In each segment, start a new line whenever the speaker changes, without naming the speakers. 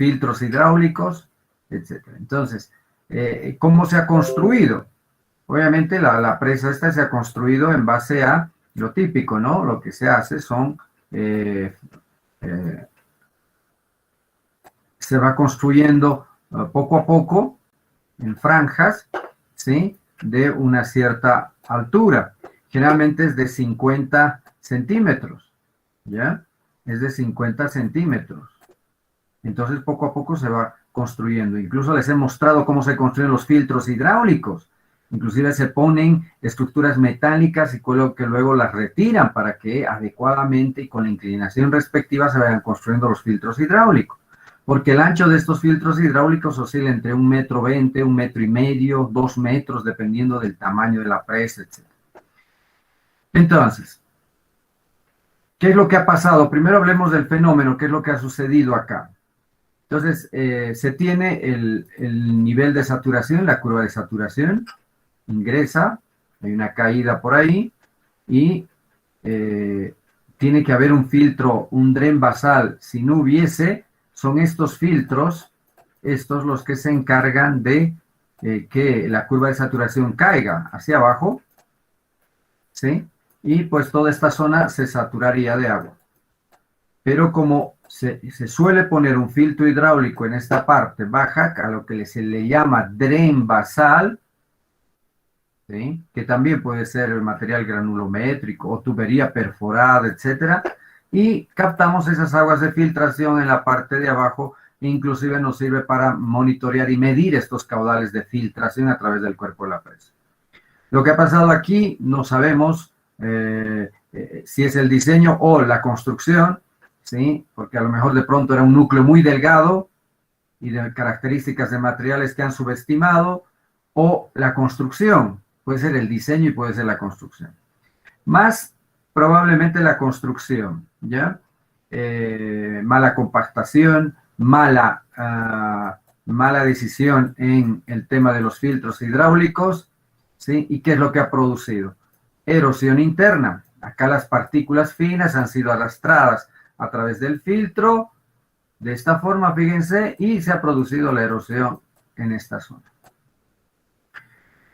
filtros hidráulicos, etc. Entonces, ¿cómo se ha construido? Obviamente la presa esta se ha construido en base a lo típico, ¿no? Lo que se hace son, se va construyendo poco a poco en franjas, ¿sí? De una cierta altura. Generalmente es de 50 centímetros, ¿ya? Es de 50 centímetros. Entonces, poco a poco se va construyendo. Incluso les he mostrado cómo se construyen los filtros hidráulicos. Inclusive se ponen estructuras metálicas y que luego las retiran para que adecuadamente y con la inclinación respectiva se vayan construyendo los filtros hidráulicos. Porque el ancho de estos filtros hidráulicos oscila entre 1,20 m, 1,5 m, 2 metros, dependiendo del tamaño de la presa, etc. Entonces, ¿qué es lo que ha pasado? Primero hablemos del fenómeno, ¿qué es lo que ha sucedido acá? Entonces, se tiene el nivel de saturación, la curva de saturación, ingresa, hay una caída por ahí, y tiene que haber un filtro, un dren basal. Si no hubiese, son estos filtros, estos los que se encargan de que la curva de saturación caiga hacia abajo, ¿sí? Y pues toda esta zona se saturaría de agua. Pero como se suele poner un filtro hidráulico en esta parte baja, a lo que se le llama dren basal, ¿sí? Que también puede ser el material granulométrico o tubería perforada, etcétera, y captamos esas aguas de filtración en la parte de abajo, e inclusive nos sirve para monitorear y medir estos caudales de filtración a través del cuerpo de la presa. Lo que ha pasado aquí no sabemos si es el diseño o la construcción, ¿sí? Porque a lo mejor de pronto era un núcleo muy delgado y de características de materiales que han subestimado, o la construcción, puede ser el diseño y puede ser la construcción. Más probablemente la construcción, ¿ya? Mala compactación, mala decisión en el tema de los filtros hidráulicos, ¿sí? ¿Y qué es lo que ha producido? Erosión interna. Acá las partículas finas han sido arrastradas a través del filtro, de esta forma, fíjense, y se ha producido la erosión en esta zona.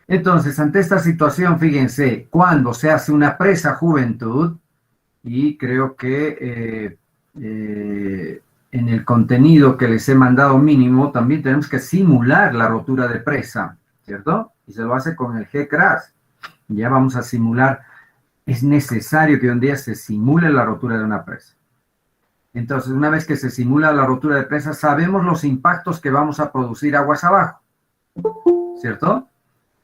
Entonces, ante esta situación, fíjense, cuando se hace una presa juventud, y creo que en el contenido que les he mandado mínimo, también tenemos que simular la rotura de presa, ¿cierto? Y se lo hace con el G-CRAS. Ya vamos a simular, es necesario que un día se simule la rotura de una presa. Entonces, una vez que se simula la rotura de presa, sabemos los impactos que vamos a producir aguas abajo, ¿cierto?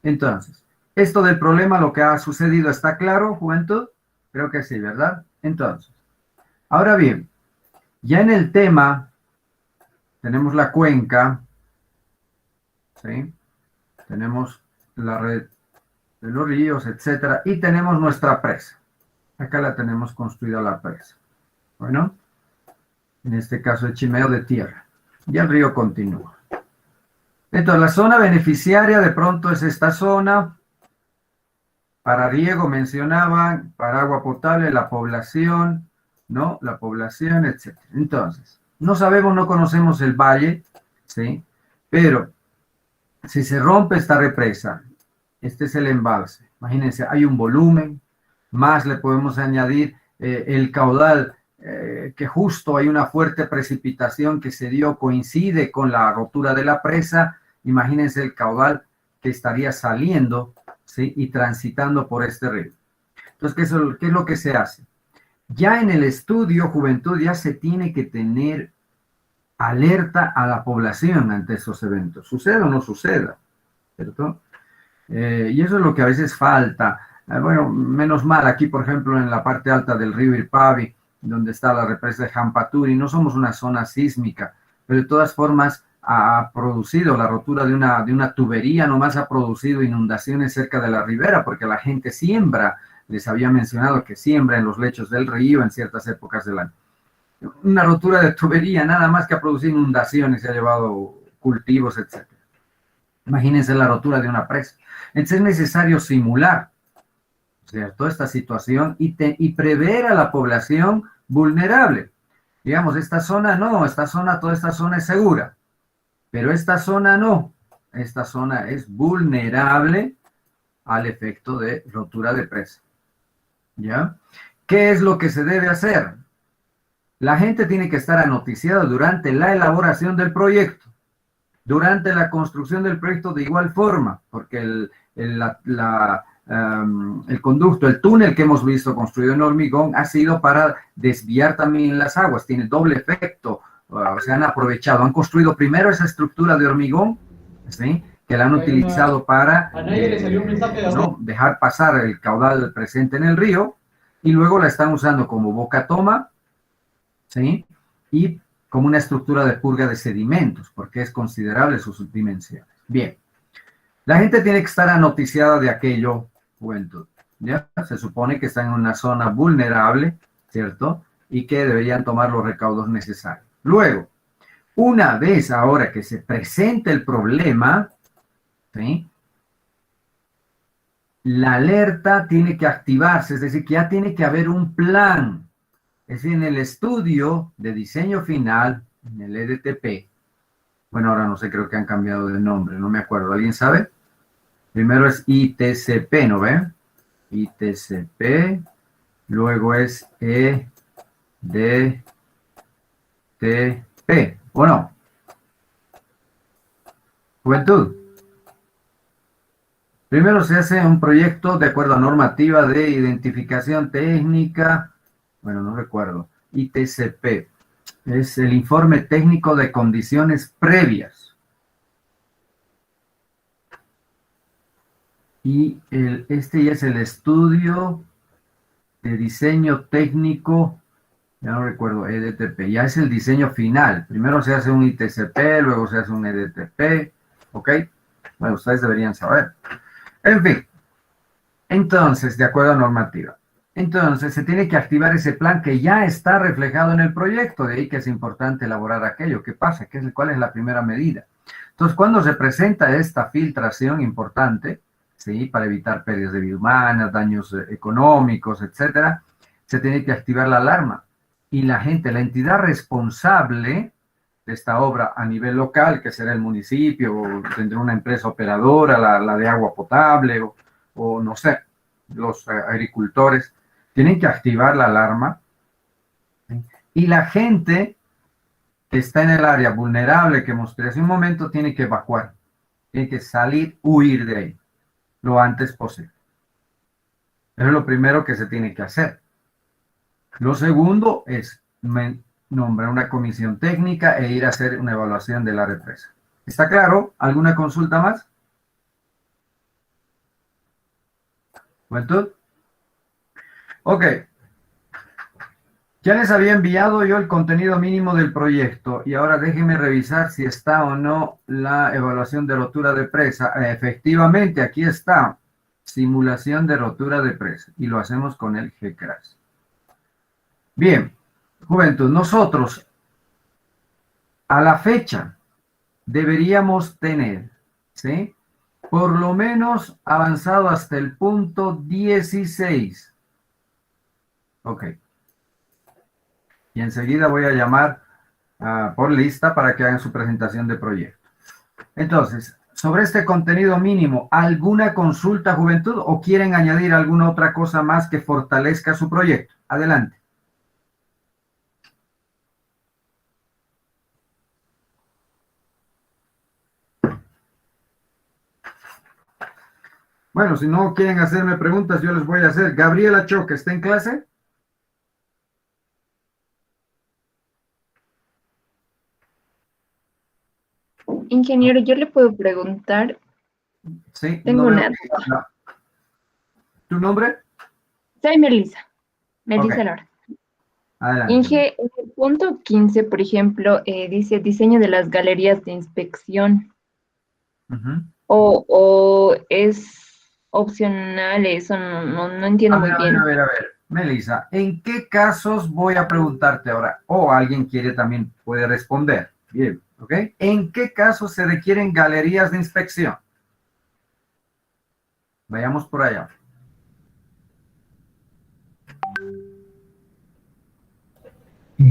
Entonces, esto del problema, lo que ha sucedido, ¿está claro, juventud? Creo que sí, ¿verdad? Entonces, ahora bien, ya en el tema, tenemos la cuenca, ¿sí? Tenemos la red de los ríos, etcétera, y tenemos nuestra presa. Acá la tenemos construida la presa. Bueno, en este caso el chimeo de tierra. Y el río continúa. Entonces, la zona beneficiaria de pronto es esta zona. Para riego mencionaban, para agua potable, la población, ¿no? La población, etc. Entonces, no sabemos, no conocemos el valle, ¿sí? Pero si se rompe esta represa, este es el embalse. Imagínense, hay un volumen, más le podemos añadir el caudal, que justo hay una fuerte precipitación que se dio, coincide con la rotura de la presa. Imagínense el caudal que estaría saliendo, ¿sí? Y transitando por este río. Entonces, ¿qué es lo que se hace? Ya en el estudio Juventud ya se tiene que tener alerta a la población ante esos eventos, suceda o no suceda, ¿cierto? Y eso es lo que a veces falta. Bueno, menos mal, aquí por ejemplo en la parte alta del río Irpavi, donde está la represa de Jampaturi, no somos una zona sísmica, pero de todas formas ha producido la rotura de una tubería, nomás ha producido inundaciones cerca de la ribera, porque la gente siembra, les había mencionado que siembra en los lechos del río en ciertas épocas del año. Una rotura de tubería nada más que ha producido inundaciones, se ha llevado cultivos, etc. Imagínense la rotura de una presa. Entonces es necesario simular, ¿cierto?, esta situación y prever a la población vulnerable. Digamos, esta zona no, toda esta zona es segura, pero esta zona no. Esta zona es vulnerable al efecto de rotura de presa. ¿Ya? ¿Qué es lo que se debe hacer? La gente tiene que estar anoticiada durante la elaboración del proyecto, durante la construcción del proyecto de igual forma, porque el conducto, el túnel que hemos visto construido en hormigón ha sido para desviar también las aguas, tiene doble efecto, se han aprovechado, han construido primero esa estructura de hormigón, ¿sí?, que la han utilizado para ¿no?, dejar pasar el caudal presente en el río, y luego la están usando como boca toma, ¿sí?, y como una estructura de purga de sedimentos, porque es considerable sus dimensiones. Bien, la gente tiene que estar anoticiada de aquello, juventud, ¿ya? Se supone que están en una zona vulnerable, ¿cierto? Y que deberían tomar los recaudos necesarios. Luego, una vez ahora que se presente el problema, ¿sí?, la alerta tiene que activarse, es decir, que ya tiene que haber un plan. Es decir, en el estudio de diseño final, en el EDTP, bueno, ahora no sé, creo que han cambiado de nombre, no me acuerdo, ¿alguien sabe? Primero es ITCP, ¿no ve? ITCP, luego es EDTP, ¿o no? Juventud. Primero se hace un proyecto de acuerdo a normativa de identificación técnica, bueno, no recuerdo, ITCP, es el informe técnico de condiciones previas. Y este ya es el estudio de diseño técnico, ya no recuerdo, EDTP, ya es el diseño final. Primero se hace un ITCP, luego se hace un EDTP, ¿ok? Bueno, ustedes deberían saber. En fin, entonces, de acuerdo a normativa. Entonces, se tiene que activar ese plan que ya está reflejado en el proyecto, de ahí que es importante elaborar aquello. ¿Qué pasa? ¿Cuál es la primera medida? Entonces, cuando se presenta esta filtración importante, ¿sí?, para evitar pérdidas de vida humana, daños económicos, etcétera, se tiene que activar la alarma. Y la gente, la entidad responsable de esta obra a nivel local, que será el municipio, o tendrá una empresa operadora, la de agua potable, o no sé, los agricultores, tienen que activar la alarma, ¿sí?, y la gente que está en el área vulnerable que mostré hace un momento tiene que evacuar, tiene que salir, huir de ahí lo antes posible. Eso es lo primero que se tiene que hacer. Lo segundo es nombrar una comisión técnica e ir a hacer una evaluación de la represa. ¿Está claro? ¿Alguna consulta más? ¿Juventud? Ok. Ya les había enviado yo el contenido mínimo del proyecto y ahora déjenme revisar si está o no la evaluación de rotura de presa. Efectivamente, aquí está, simulación de rotura de presa, y lo hacemos con el GCRAS. Bien, juventud, nosotros a la fecha deberíamos tener, ¿sí?, por lo menos avanzado hasta el punto 16. Ok. Y enseguida voy a llamar por lista para que hagan su presentación de proyecto. Entonces, sobre este contenido mínimo, ¿alguna consulta, juventud, o quieren añadir alguna otra cosa más que fortalezca su proyecto? Adelante. Bueno, si no quieren hacerme preguntas, yo les voy a hacer. Gabriela Choque, ¿está en clase?
Ingeniero, yo le puedo preguntar,
Sí, no
tengo
veo.
una duda.
No. ¿Tu nombre?
Soy Melissa,
Ok,
Melissa Lora.
adelante.
Inge, en el punto 15, por ejemplo, dice diseño de las galerías de inspección,
Uh-huh.
o es opcional, eso no entiendo muy
A
bien.
ver, a ver. Melissa, ¿en qué casos voy a preguntarte ahora? O alguien quiere también, puede responder. Bien, ¿ok? ¿En qué casos se requieren galerías de inspección? Vayamos por allá.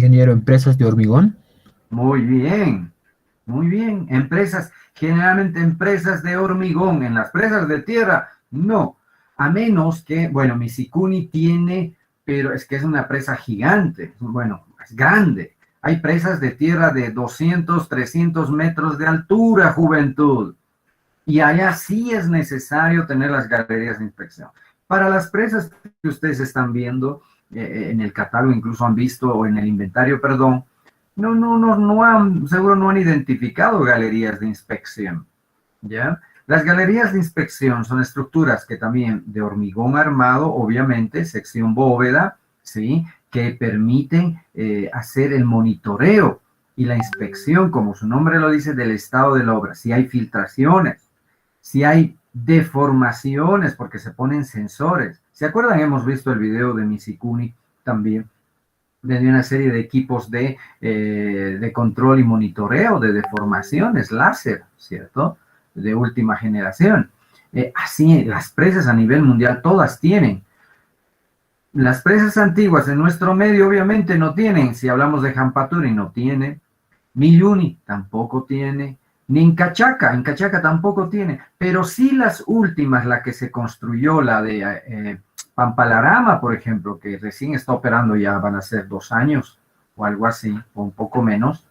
Ingeniero, empresas de hormigón.
Muy bien, muy bien. Empresas, generalmente empresas de hormigón. En las presas de tierra, no. A menos que, bueno, Misikuni tiene, pero es que es una presa gigante. Bueno, es grande. Hay presas de tierra de 200, 300 metros de altura, juventud. Y allá sí es necesario tener las galerías de inspección. Para las presas que ustedes están viendo en el catálogo, incluso han visto, o en el inventario, perdón, no han, seguro no han identificado galerías de inspección, ¿ya? Las galerías de inspección son estructuras que también de hormigón armado, obviamente, sección bóveda, ¿sí? Que permiten hacer el monitoreo y la inspección, como su nombre lo dice, del estado de la obra. Si hay filtraciones, si hay deformaciones, porque se ponen sensores. ¿Se acuerdan? Hemos visto el video de Misikuni también, de una serie de equipos de control y monitoreo de deformaciones, láser, ¿cierto? De última generación. Así, las presas a nivel mundial todas tienen. Las presas antiguas en nuestro medio obviamente no tienen. Si hablamos de Jampaturi, no tiene. Miyuni tampoco tiene. Ni en Cachaca tampoco tiene. Pero sí las últimas, la que se construyó, la de Pampalarama, por ejemplo, que recién está operando, ya van a ser 2 años o algo así, o un poco menos.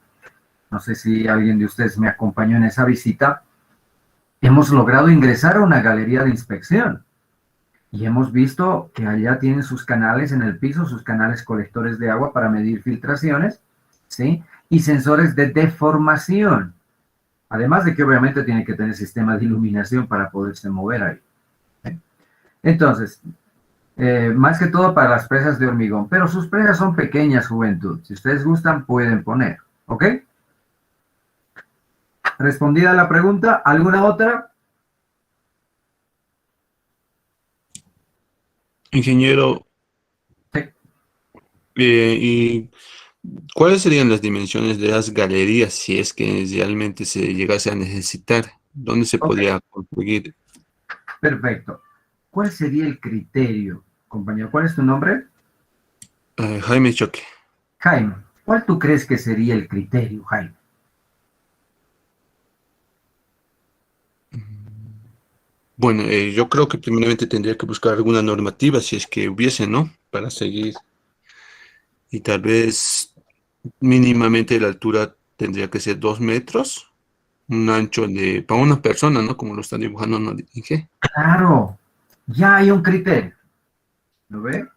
No sé si alguien de ustedes me acompañó en esa visita. Hemos logrado ingresar a una galería de inspección y hemos visto que allá tienen sus canales en el piso, sus canales colectores de agua para medir filtraciones, ¿sí? Y sensores de deformación. Además de que obviamente tiene que tener sistema de iluminación para poderse mover ahí. ¿Sí? Entonces, más que todo para las presas de hormigón, pero sus presas son pequeñas, juventud. Si ustedes gustan, pueden poner, ¿ok? Respondida la pregunta, ¿alguna otra?
Ingeniero,
Sí.
¿y cuáles serían las dimensiones de las galerías si es que realmente se llegase a necesitar? ¿Dónde se podría conseguir?
Perfecto. ¿Cuál sería el criterio, compañero? ¿Cuál es tu nombre?
Jaime Choque.
Jaime. ¿Cuál tú crees que sería el criterio, Jaime?
Bueno, yo creo que primeramente tendría que buscar alguna normativa, si es que hubiese, ¿no? Para seguir. Y tal vez mínimamente la altura tendría que ser 2 metros, un ancho de, para una persona, ¿no? Como lo están dibujando, no dije.
Claro, ya hay un criterio. ¿Lo ve?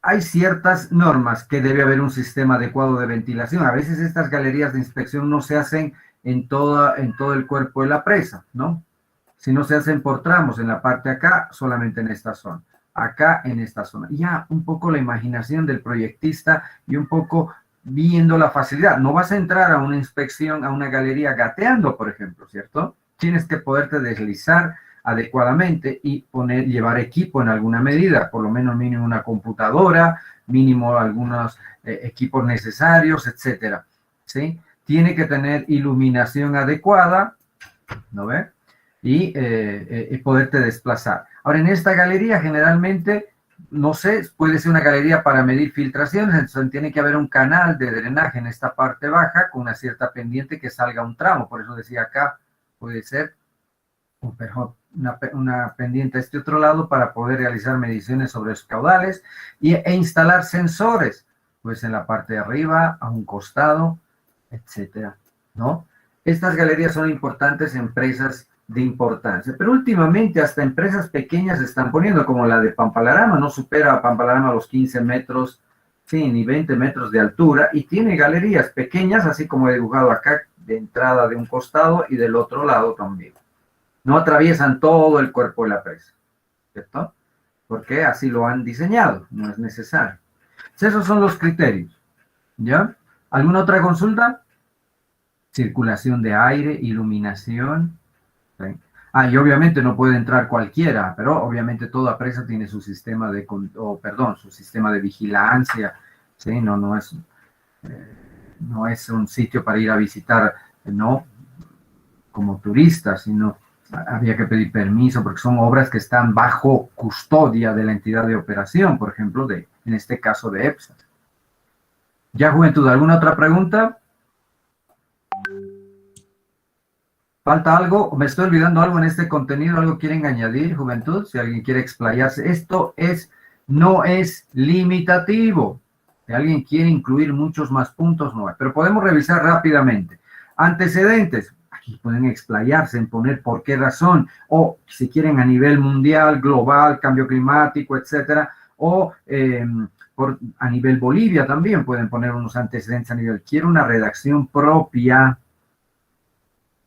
Hay ciertas normas que debe haber un sistema adecuado de ventilación. A veces estas galerías de inspección no se hacen en todo el cuerpo de la presa, ¿no? Sino se hacen por tramos, en la parte de acá, solamente en esta zona, acá en esta zona. Ya un poco la imaginación del proyectista y un poco viendo la facilidad. No vas a entrar a una inspección, a una galería gateando, por ejemplo, ¿cierto? Tienes que poderte deslizar adecuadamente y llevar equipo en alguna medida, por lo menos mínimo una computadora, mínimo algunos equipos necesarios, etcétera, ¿sí? Tiene que tener iluminación adecuada, ¿no ve? Y poderte desplazar. Ahora, en esta galería generalmente, no sé, puede ser una galería para medir filtraciones, entonces tiene que haber un canal de drenaje en esta parte baja con una cierta pendiente que salga un tramo, por eso decía acá, puede ser una pendiente a este otro lado para poder realizar mediciones sobre los caudales e instalar sensores, pues en la parte de arriba, a un costado, etcétera, ¿no? Estas galerías son importantes en empresas de importancia, pero últimamente hasta empresas pequeñas se están poniendo, como la de Pampalarama, no supera a Pampalarama los 15 metros, sí, ni 20 metros de altura, y tiene galerías pequeñas, así como he dibujado acá, de entrada de un costado y del otro lado también. No atraviesan todo el cuerpo de la presa, ¿cierto? Porque así lo han diseñado, no es necesario. Entonces, esos son los criterios, ¿ya? ¿Alguna otra consulta? Circulación de aire, iluminación. ¿Sí? Y obviamente no puede entrar cualquiera, pero obviamente toda presa tiene su sistema su sistema de vigilancia, ¿sí? No es un sitio para ir a visitar, no como turista, sino había que pedir permiso porque son obras que están bajo custodia de la entidad de operación, por ejemplo, en este caso de EPSA, Ya, Juventud, ¿alguna otra pregunta? ¿Falta algo? ¿Me estoy olvidando algo en este contenido? ¿Algo quieren añadir, Juventud? Si alguien quiere explayarse. No es limitativo. Si alguien quiere incluir muchos más puntos, no hay. Pero podemos revisar rápidamente. Antecedentes. Aquí pueden explayarse en poner por qué razón. O si quieren a nivel mundial, global, cambio climático, etcétera. O a nivel Bolivia también pueden poner unos antecedentes a nivel. Quiero una redacción propia.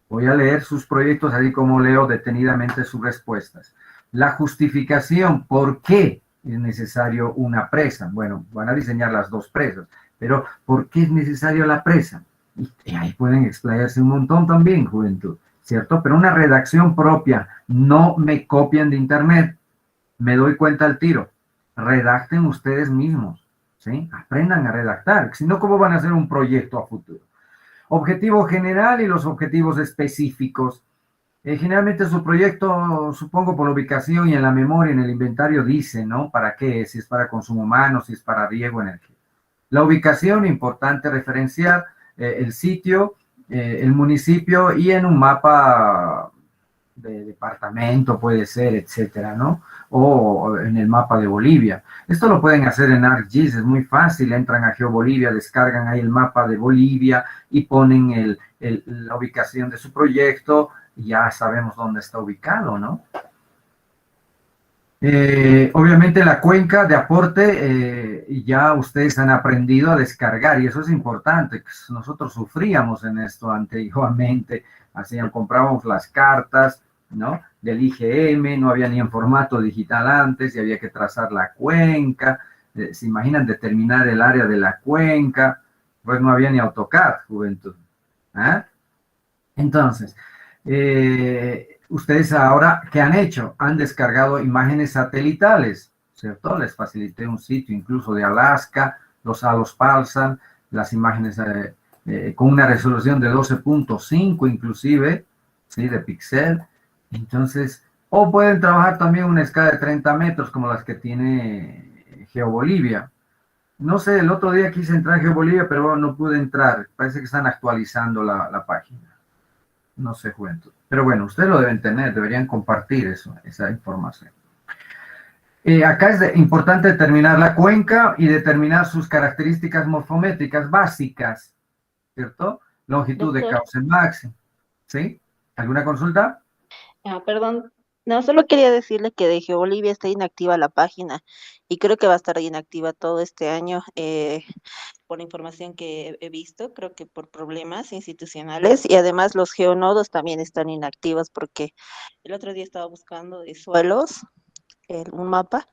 Voy a leer sus proyectos, así como leo detenidamente sus respuestas. La justificación, ¿por qué es necesario una presa? Bueno, van a diseñar las dos presas, pero ¿por qué es necesario la presa? Y ahí pueden explayarse un montón también, Juventud, ¿cierto? Pero una redacción propia, no me copian de internet, me doy cuenta al tiro. Redacten ustedes mismos, ¿sí? Aprendan a redactar, si no, ¿cómo van a hacer un proyecto a futuro? Objetivo general y los objetivos específicos. Generalmente su proyecto, supongo por la ubicación y en la memoria, en el inventario dice, ¿no? ¿Para qué? Si es para consumo humano, si es para riego, energía. La ubicación, importante referenciar el sitio, el municipio y en un mapa de departamento puede ser, etcétera, ¿no? O en el mapa de Bolivia. Esto lo pueden hacer en ArcGIS, es muy fácil, entran a GeoBolivia, descargan ahí el mapa de Bolivia y ponen la ubicación de su proyecto y ya sabemos dónde está ubicado, ¿no? Obviamente la cuenca de aporte ya ustedes han aprendido a descargar y eso es importante. Nosotros sufríamos en esto antiguamente, hacían, comprábamos las cartas, ¿no? Del IGM, no había ni en formato digital antes y había que trazar la cuenca. ¿Se imaginan determinar el área de la cuenca? Pues no había ni AutoCAD, Juventud. ¿Ah? Entonces, ustedes ahora, ¿qué han hecho? Han descargado imágenes satelitales, ¿cierto? Les facilité un sitio incluso de Alaska, los halos pulsan, las imágenes con una resolución de 12.5 inclusive, ¿sí? De píxel. Entonces, o pueden trabajar también una escala de 30 metros como las que tiene GeoBolivia. No sé, el otro día quise entrar a GeoBolivia, pero no pude entrar. Parece que están actualizando la página. No sé, Juventud. Pero bueno, ustedes lo deben tener, deberían compartir esa información. Acá es importante determinar la cuenca y determinar sus características morfométricas básicas, ¿cierto? Longitud de cauce máximo. ¿Sí? ¿Alguna consulta?
Perdón, no, solo quería decirle que de GeoBolivia está inactiva la página y creo que va a estar inactiva todo este año por la información que he visto, creo que por problemas institucionales y además los geonodos también están inactivos porque el otro día estaba buscando de suelos un mapa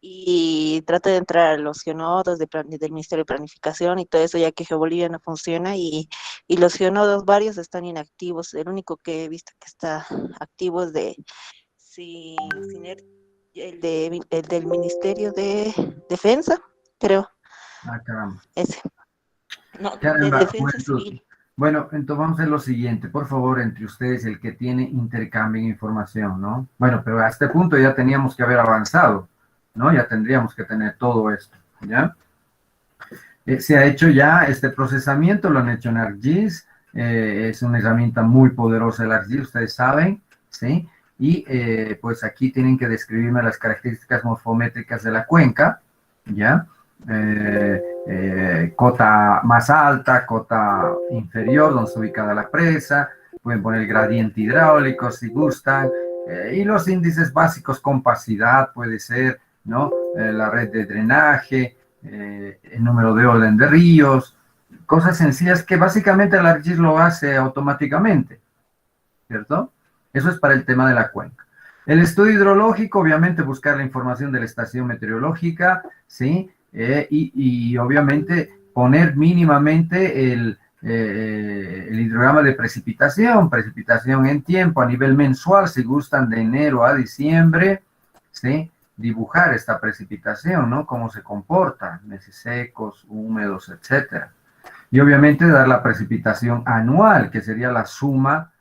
y trato de entrar a los geonodos del Ministerio de Planificación y todo eso, ya que GeoBolivia no funciona y los geonodos varios están inactivos. El único que he visto que está activo es de el del Ministerio de Defensa, creo.
Ah, caramba.
Ese. No, de
Caramba,
Defensa
Juventud.
Civil.
Bueno, entonces vamos a hacer lo siguiente. Por favor, entre ustedes, el que tiene, intercambien información, ¿no? Bueno, pero a este punto ya teníamos que haber avanzado, ¿no? Ya tendríamos que tener todo esto, ¿ya? Se ha hecho ya este procesamiento, lo han hecho en ArcGIS, es una herramienta muy poderosa el ArcGIS, ustedes saben, ¿sí? Y pues aquí tienen que describirme las características morfométricas de la cuenca, ¿ya? Cota más alta, cota inferior, donde está ubicada la presa, pueden poner gradiente hidráulico si gustan, y los índices básicos, compacidad puede ser, ¿no? La red de drenaje, el número de orden de ríos, cosas sencillas que básicamente el ArcGIS lo hace automáticamente, ¿cierto? Eso es para el tema de la cuenca. El estudio hidrológico, obviamente buscar la información de la estación meteorológica, ¿sí? Y obviamente poner mínimamente el hidrograma de precipitación en tiempo a nivel mensual, si gustan de enero a diciembre, ¿sí? Dibujar esta precipitación, ¿no? Cómo se comporta, meses secos, húmedos, etcétera. Y obviamente dar la precipitación anual, que sería la suma,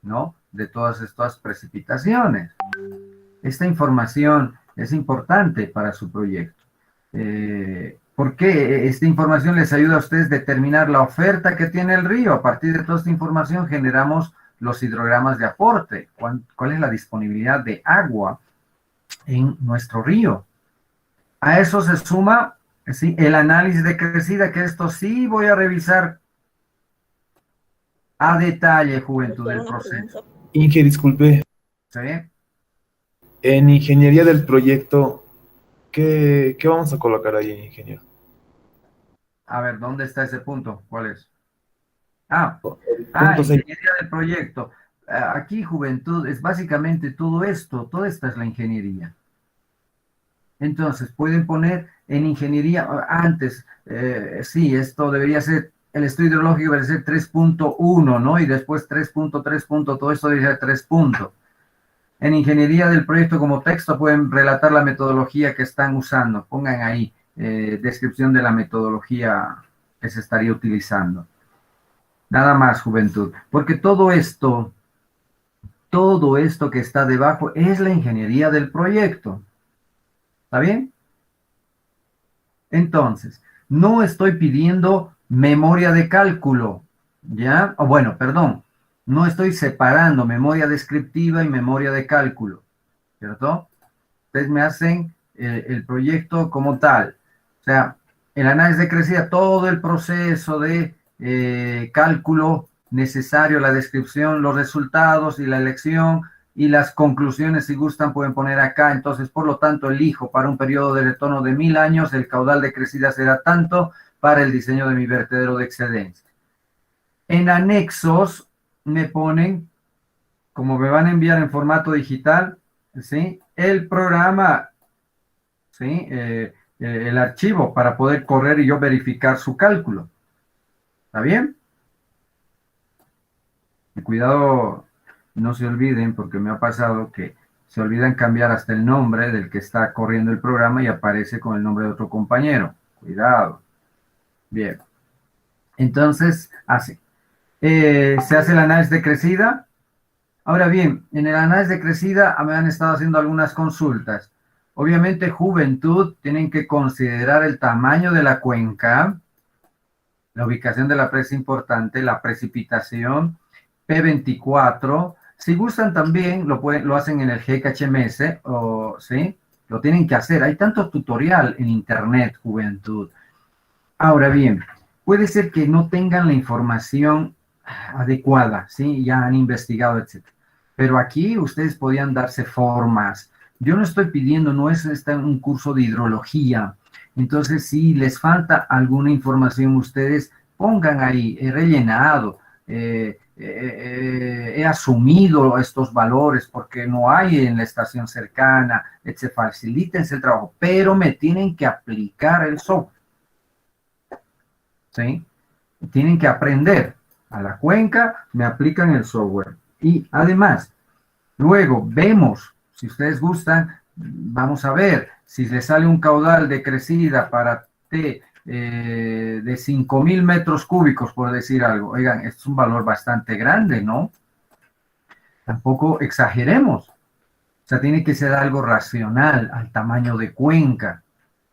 ¿no? De todas estas precipitaciones. Esta información es importante para su proyecto. Porque esta información les ayuda a ustedes a determinar la oferta que tiene el río. A partir de toda esta información generamos los hidrogramas de aporte. ¿Cuál es la disponibilidad de agua en nuestro río? A eso se suma, ¿sí?, el análisis de crecida, que esto sí voy a revisar a detalle, juventud, del proceso.
Inge, disculpe,
¿Sí?
en ingeniería del proyecto, ¿qué vamos a colocar ahí, ingeniero?
A ver, ¿dónde está ese punto? ¿Cuál es?
Punto 6.
Ingeniería del proyecto. Aquí, juventud, es básicamente todo esto, toda esta es la ingeniería. Entonces, pueden poner en ingeniería, antes, sí, esto debería ser, el estudio hidrológico debería ser 3.1, ¿no? Y después 3.3, todo esto debería ser 3 puntos. En ingeniería del proyecto como texto pueden relatar la metodología que están usando. Pongan ahí descripción de la metodología que se estaría utilizando. Nada más, juventud. Porque todo esto que está debajo es la ingeniería del proyecto. ¿Está bien? Entonces, no estoy pidiendo memoria de cálculo, ¿ya? O bueno, perdón, no estoy separando memoria descriptiva y memoria de cálculo, ¿cierto? Ustedes me hacen el proyecto como tal. O sea, el análisis de crecida, todo el proceso de cálculo necesario, la descripción, los resultados y la elección y las conclusiones, si gustan, pueden poner acá. Entonces, por lo tanto, elijo para un periodo de retorno de 1000 años, el caudal de crecida será tanto para el diseño de mi vertedero de excedencia. En anexos me ponen, como me van a enviar en formato digital, ¿sí?, el programa, ¿sí?, el archivo para poder correr y yo verificar su cálculo. ¿Está bien? Y cuidado, no se olviden, porque me ha pasado que se olvidan cambiar hasta el nombre del que está corriendo el programa y aparece con el nombre de otro compañero. Cuidado. Bien. Entonces, así. Se hace el análisis de crecida. Ahora bien, en el análisis de crecida me han estado haciendo algunas consultas. Obviamente, juventud, tienen que considerar el tamaño de la cuenca, la ubicación de la presa importante, la precipitación, P24. Si gustan también, lo hacen en el GHMS, o ¿sí? Lo tienen que hacer. Hay tanto tutorial en internet, juventud. Ahora bien, puede ser que no tengan la información adecuada, ¿sí? Ya han investigado, etc. Pero aquí ustedes podían darse formas. Yo no estoy pidiendo, no es un curso de hidrología. Entonces, si les falta alguna información, ustedes pongan ahí, he rellenado, he asumido estos valores porque no hay en la estación cercana, etc. Facilítense el trabajo, pero me tienen que aplicar el software. ¿Sí? Tienen que aprender a la cuenca, me aplican el software. Y además, luego vemos, si ustedes gustan, vamos a ver si les sale un caudal de crecida para T de 5.000 metros cúbicos, por decir algo. Oigan, esto es un valor bastante grande, ¿no? Tampoco exageremos. O sea, tiene que ser algo racional al tamaño de cuenca,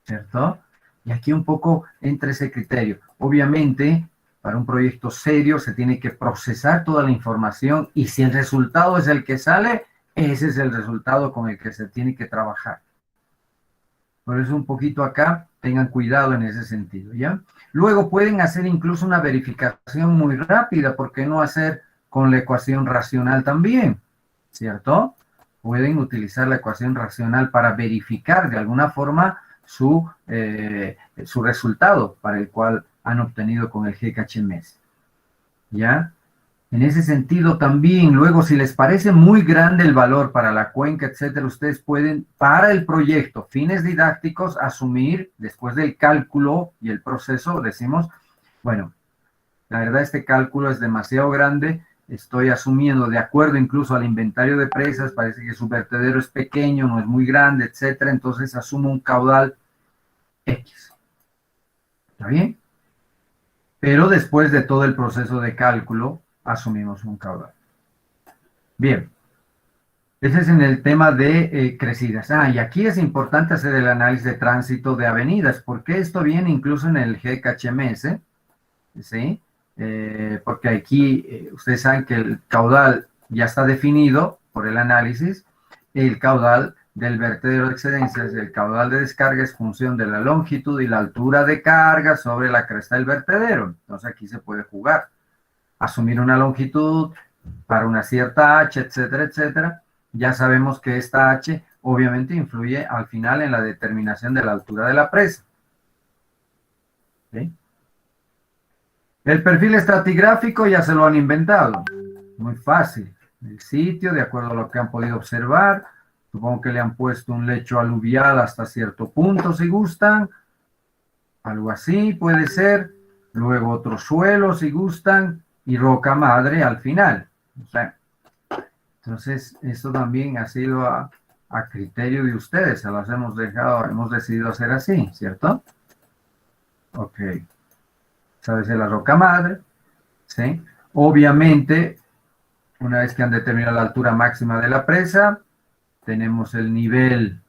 ¿cierto? Y aquí un poco entra ese criterio. Obviamente, para un proyecto serio se tiene que procesar toda la información y si el resultado es el que sale, ese es el resultado con el que se tiene que trabajar. Por eso un poquito acá, tengan cuidado en ese sentido, ¿ya? Luego pueden hacer incluso una verificación muy rápida, ¿por qué no hacer con la ecuación racional también? ¿Cierto? Pueden utilizar la ecuación racional para verificar de alguna forma su resultado para el cual han obtenido con el GHMS. ¿Ya? En ese sentido también, luego, si les parece muy grande el valor para la cuenca, etcétera, ustedes pueden, para el proyecto, fines didácticos, asumir, después del cálculo y el proceso, decimos, bueno, la verdad este cálculo es demasiado grande, estoy asumiendo, de acuerdo incluso al inventario de presas, parece que su vertedero es pequeño, no es muy grande, etcétera, entonces asumo un caudal X. ¿Está bien? Pero después de todo el proceso de cálculo, asumimos un caudal. Bien. Ese es en el tema de crecidas. Y aquí es importante hacer el análisis de tránsito de avenidas, porque esto viene incluso en el GKHMS, ¿sí? Porque aquí ustedes saben que el caudal ya está definido por el análisis. El caudal del vertedero de excedencias, el caudal de descarga es función de la longitud y la altura de carga sobre la cresta del vertedero. Entonces aquí se puede jugar, asumir una longitud para una cierta H, etcétera, etcétera. Ya sabemos que esta H obviamente influye al final en la determinación de la altura de la presa. ¿Sí? El perfil estratigráfico ya se lo han inventado. Muy fácil. El sitio, de acuerdo a lo que han podido observar. Supongo que le han puesto un lecho aluvial hasta cierto punto, si gustan. Algo así puede ser. Luego otro suelo, si gustan. Y roca madre al final. O sea, entonces, esto también ha sido a criterio de ustedes. Se las hemos decidido hacer así, ¿cierto? Ok. Esa es la roca madre, ¿sí? Obviamente, una vez que han determinado la altura máxima de la presa, tenemos el nivel,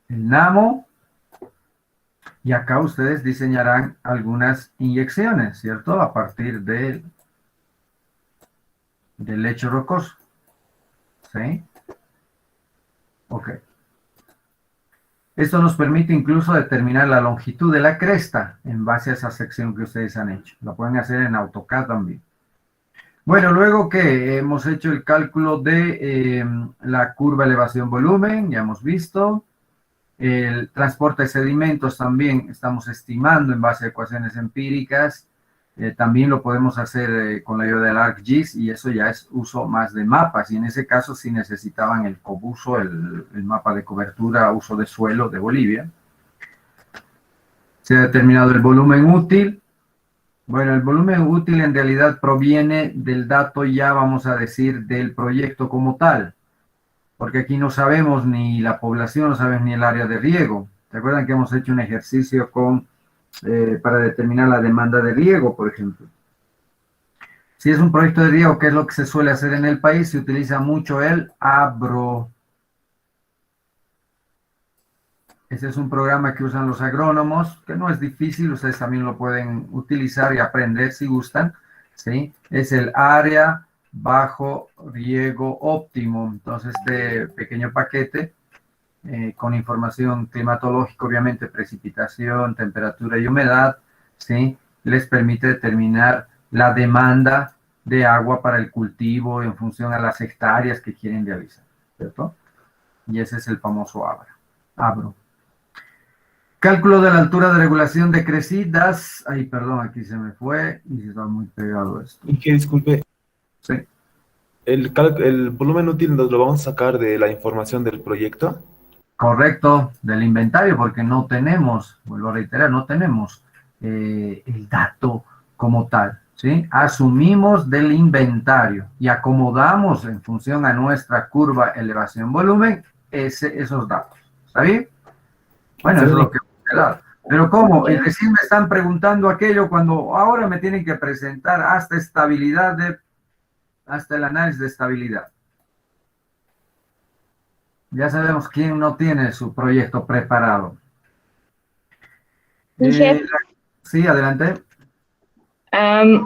el NAMO, y acá ustedes diseñarán algunas inyecciones, ¿cierto? A partir del lecho rocoso, ¿sí? Ok. Esto nos permite incluso determinar la longitud de la cresta en base a esa sección que ustedes han hecho. Lo pueden hacer en AutoCAD también. Bueno, luego que hemos hecho el cálculo de la curva elevación-volumen, ya hemos visto. El transporte de sedimentos también estamos estimando en base a ecuaciones empíricas. También lo podemos hacer con la ayuda del ArcGIS y eso ya es uso más de mapas. Y en ese caso sí necesitaban el COBUSO, el mapa de cobertura, uso de suelo de Bolivia. Se ha determinado el volumen útil. Bueno, el volumen útil en realidad proviene del dato ya, vamos a decir, del proyecto como tal. Porque aquí no sabemos ni la población, no sabemos ni el área de riego. ¿Se acuerdan que hemos hecho un ejercicio para determinar la demanda de riego, por ejemplo? Si es un proyecto de riego, ¿qué es lo que se suele hacer en el país? Se utiliza mucho el ABRO. Ese es un programa que usan los agrónomos, que no es difícil, ustedes también lo pueden utilizar y aprender si gustan, ¿sí? Es el área bajo riego óptimo. Entonces, este pequeño paquete con información climatológica, obviamente precipitación, temperatura y humedad, ¿sí? Les permite determinar la demanda de agua para el cultivo en función a las hectáreas que quieren realizar, ¿cierto? Y ese es el famoso ABRO. Cálculo de la altura de regulación de crecidas. Ay, perdón, aquí se me fue y está muy pegado esto.
Y que disculpe,
Sí.
el volumen útil nos lo vamos a sacar de la información del proyecto.
Correcto, del inventario, porque no tenemos, vuelvo a reiterar, no tenemos el dato como tal, ¿sí? Asumimos del inventario y acomodamos en función a nuestra curva elevación-volumen esos datos, ¿está bien? Bueno, eso es lo que hemos quedado. Pero ¿cómo? Recién me están preguntando aquello cuando ahora me tienen que presentar hasta hasta el análisis de estabilidad. Ya sabemos quién no tiene su proyecto preparado. Sí, adelante.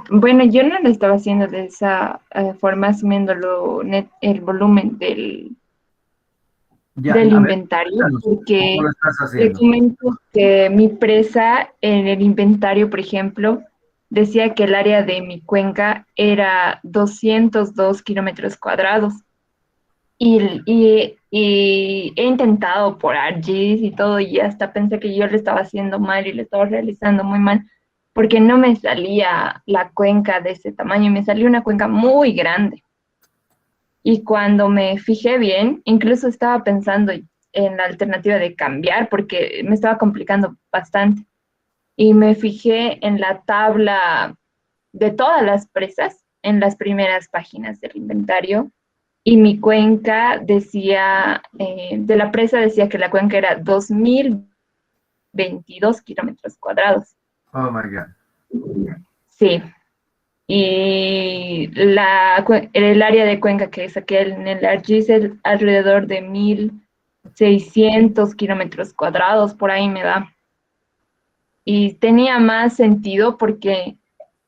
Bueno, yo no lo estaba haciendo de esa forma, asumiendo el volumen del inventario, porque
¿cómo lo estás
te
haciendo?
comento que mi presa en el inventario, por ejemplo, decía que el área de mi cuenca era 202 kilómetros cuadrados. Y he intentado por ArcGIS y todo, y hasta pensé que yo lo estaba haciendo mal y lo estaba realizando muy mal, porque no me salía la cuenca de ese tamaño, me salió una cuenca muy grande. Y cuando me fijé bien, incluso estaba pensando en la alternativa de cambiar, porque me estaba complicando bastante. Y me fijé en la tabla de todas las presas, en las primeras páginas del inventario, y mi cuenca decía, de la presa decía que la cuenca era 2022 kilómetros cuadrados.
Oh my God.
Sí. y el área de Cuenca que saqué en el ArcGIS es alrededor de 1.600 km², por ahí me da. Y tenía más sentido porque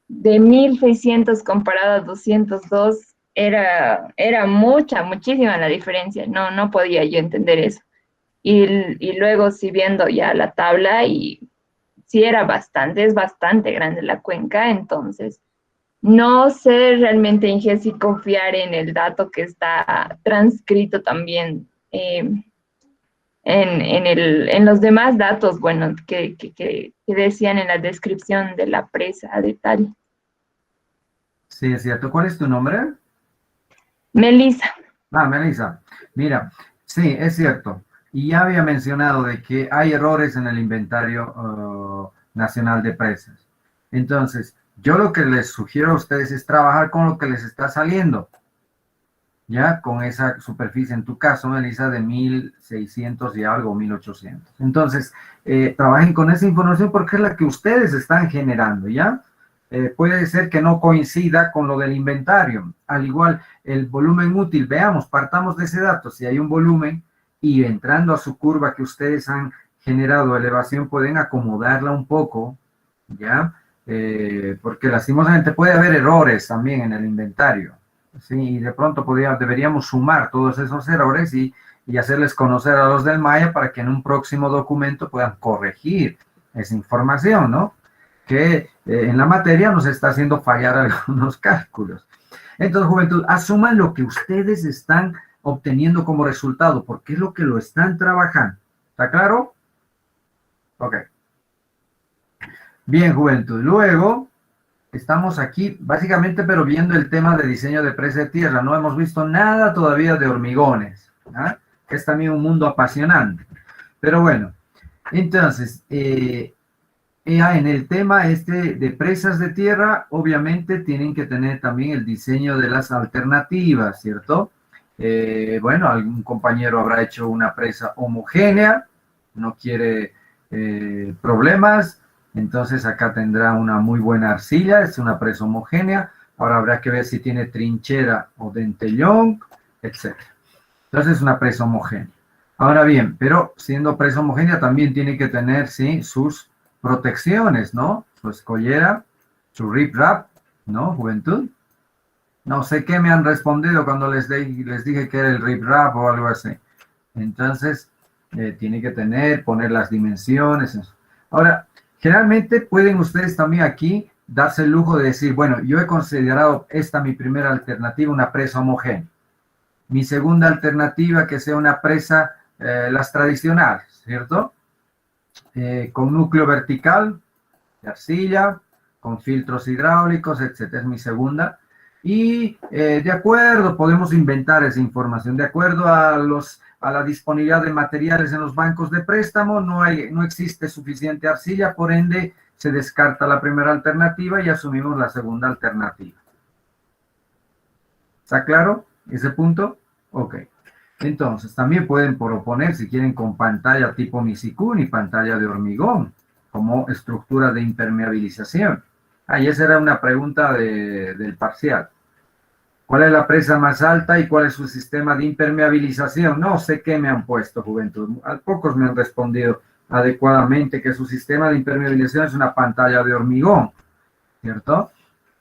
de 1.600 comparado a 202 era muchísima la diferencia. No podía yo entender eso. Y luego sí viendo ya la tabla y sí es bastante grande la cuenca, entonces no sé realmente, Inge, si confiar en el dato que está transcrito también en los demás datos, bueno, que decían en la descripción de la presa a detalle.
Sí, es cierto. ¿Cuál es tu nombre?
Melissa.
Ah, Melissa. Mira, sí, es cierto. Y ya había mencionado de que hay errores en el inventario nacional de presas. Entonces, yo lo que les sugiero a ustedes es trabajar con lo que les está saliendo. Ya, con esa superficie, en tu caso, Melissa, de 1.600 y algo, 1.800. Entonces, trabajen con esa información porque es la que ustedes están generando, ¿ya? Puede ser que no coincida con lo del inventario. Al igual, el volumen útil, veamos, partamos de ese dato. Si hay un volumen y entrando a su curva que ustedes han generado elevación, pueden acomodarla un poco, ¿ya? Porque lastimosamente puede haber errores también en el inventario. Sí, y de pronto deberíamos sumar todos esos errores y hacerles conocer a los del Maya para que en un próximo documento puedan corregir esa información, ¿no? Que en la materia nos está haciendo fallar algunos cálculos. Entonces, juventud, asuman lo que ustedes están obteniendo como resultado, porque es lo que lo están trabajando. ¿Está claro? Ok. Bien, juventud. Luego, estamos aquí básicamente pero viendo el tema de diseño de presa de tierra. No hemos visto nada todavía de hormigones, ¿ah? Que es también un mundo apasionante. Pero bueno, entonces, en el tema de presas de tierra, obviamente tienen que tener también el diseño de las alternativas, ¿cierto? Bueno, algún compañero habrá hecho una presa homogénea, no quiere problemas. Entonces acá tendrá una muy buena arcilla, es una presa homogénea. Ahora habrá que ver si tiene trinchera o dentellón, etc. Entonces es una presa homogénea. Ahora bien, pero siendo presa homogénea también tiene que tener, sí, sus protecciones, ¿no? Su escollera, su rip-rap, ¿no? Juventud. No sé qué me han respondido cuando les dije que era el rip-rap o algo así. Entonces, tiene que poner las dimensiones. Ahora, generalmente pueden ustedes también aquí darse el lujo de decir, bueno, yo he considerado esta mi primera alternativa, una presa homogénea. Mi segunda alternativa que sea una presa, las tradicionales, ¿cierto? Con núcleo vertical de arcilla, con filtros hidráulicos, etcétera. Es mi segunda. Y de acuerdo, podemos inventar esa información. De acuerdo a la disponibilidad de materiales en los bancos de préstamo, no existe suficiente arcilla, por ende se descarta la primera alternativa y asumimos la segunda alternativa. ¿Está claro ese punto? Ok. Entonces, también pueden proponer, si quieren, con pantalla tipo Misikun y pantalla de hormigón, como estructura de impermeabilización. Y esa era una pregunta del parcial. ¿Cuál es la presa más alta y cuál es su sistema de impermeabilización? No sé qué me han puesto, juventud. A pocos me han respondido adecuadamente que su sistema de impermeabilización es una pantalla de hormigón, ¿cierto?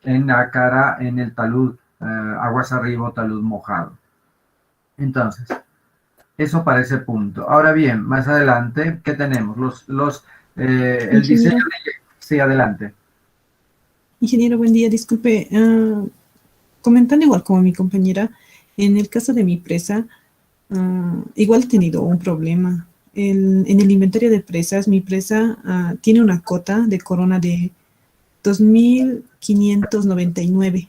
En la cara, en el talud, aguas arriba, talud mojado. Entonces, eso para ese punto. Ahora bien, más adelante, ¿qué tenemos? El diseño. Sí, adelante.
Ingeniero, buen día. Disculpe, comentando igual como mi compañera, en el caso de mi presa, igual he tenido un problema. En el inventario de presas, mi presa tiene una cota de corona de 2.599.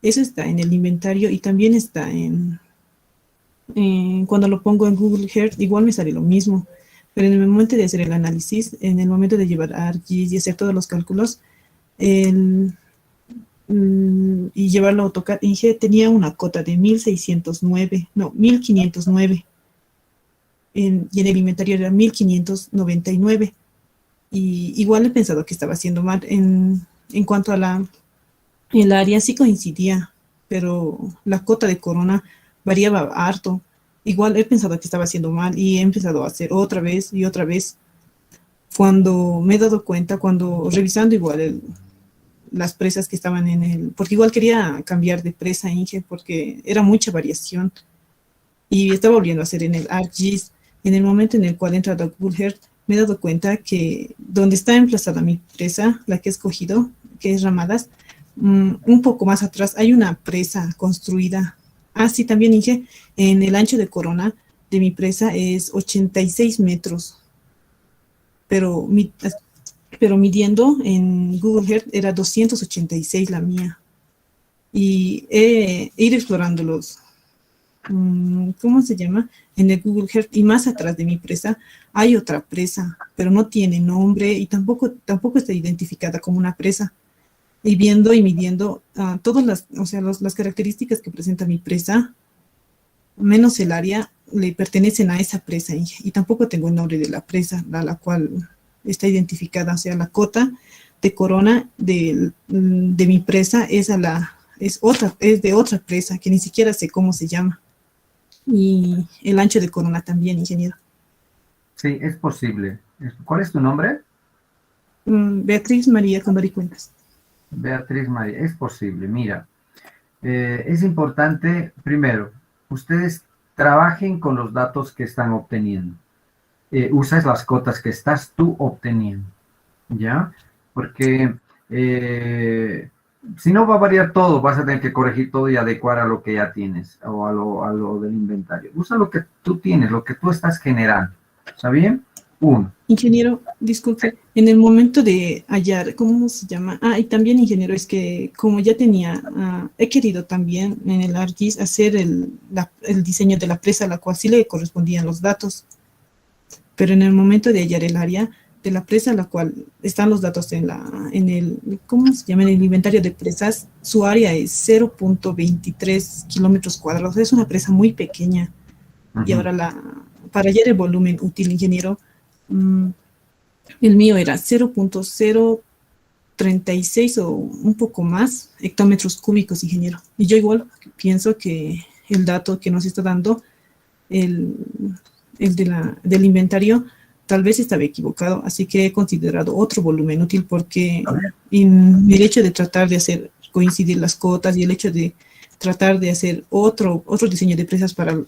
Eso está en el inventario y también está cuando lo pongo en Google Earth, igual me sale lo mismo. Pero en el momento de hacer el análisis, en el momento de llevar a ArcGIS y hacer todos los cálculos, y llevarlo a AutoCAD, Inge tenía una cota de 1.509. Y en el inventario era 1.599. Y igual he pensado que estaba haciendo mal en cuanto a el área sí coincidía, pero la cota de corona variaba harto. Igual he pensado que estaba haciendo mal y he empezado a hacer otra vez y otra vez. Cuando me he dado cuenta, cuando revisando igual las presas que estaban en porque igual quería cambiar de presa, Inge, porque era mucha variación y estaba volviendo a hacer en el ArcGIS. En el momento en el cual he entrado a Google Earth, me he dado cuenta que donde está emplazada mi presa, la que he escogido, que es Ramadas, un poco más atrás hay una presa construida. Ah, sí, también Inge, en el ancho de corona de mi presa es 86 metros, pero, pero midiendo en Google Earth era 286 la mía. Y he ido explorando ¿cómo se llama? En el Google Earth y más atrás de mi presa hay otra presa, pero no tiene nombre y tampoco está identificada como una presa. Y viendo y midiendo todas las características que presenta mi presa, menos el área, le pertenecen a esa presa y tampoco tengo el nombre de la presa, la cual está identificada, o sea, la cota de corona de mi presa es de otra presa que ni siquiera sé cómo se llama. Y el ancho de corona también, ingeniero.
Sí, es posible. ¿Cuál es tu nombre?
Beatriz María Condoricuentas.
Beatriz María, es posible. Mira, es importante, primero, ustedes trabajen con los datos que están obteniendo. Usas las cotas que estás tú obteniendo, ¿ya? Porque si no va a variar todo, vas a tener que corregir todo y adecuar a lo que ya tienes o a lo del inventario. Usa lo que tú tienes, lo que tú estás generando. ¿Está bien? Uno.
Ingeniero, disculpe, en el momento de hallar, ¿cómo se llama? Ah, y también, ingeniero, es que como ya tenía, he querido también en el ArcGIS hacer el diseño de la presa, a la cual sí le correspondían los datos, pero en el momento de hallar el área de la presa, a la cual están los datos en el, ¿cómo se llama? En el inventario de presas, su área es 0.23 kilómetros cuadrados, es una presa muy pequeña. Y ahora para hallar el volumen útil, ingeniero, el mío era 0.036 o un poco más hectómetros cúbicos, ingeniero. Y yo igual pienso que el dato que nos está dando el del inventario tal vez estaba equivocado, así que he considerado otro volumen útil porque el hecho de tratar de hacer coincidir las cotas y el hecho de tratar de hacer otro diseño de presas para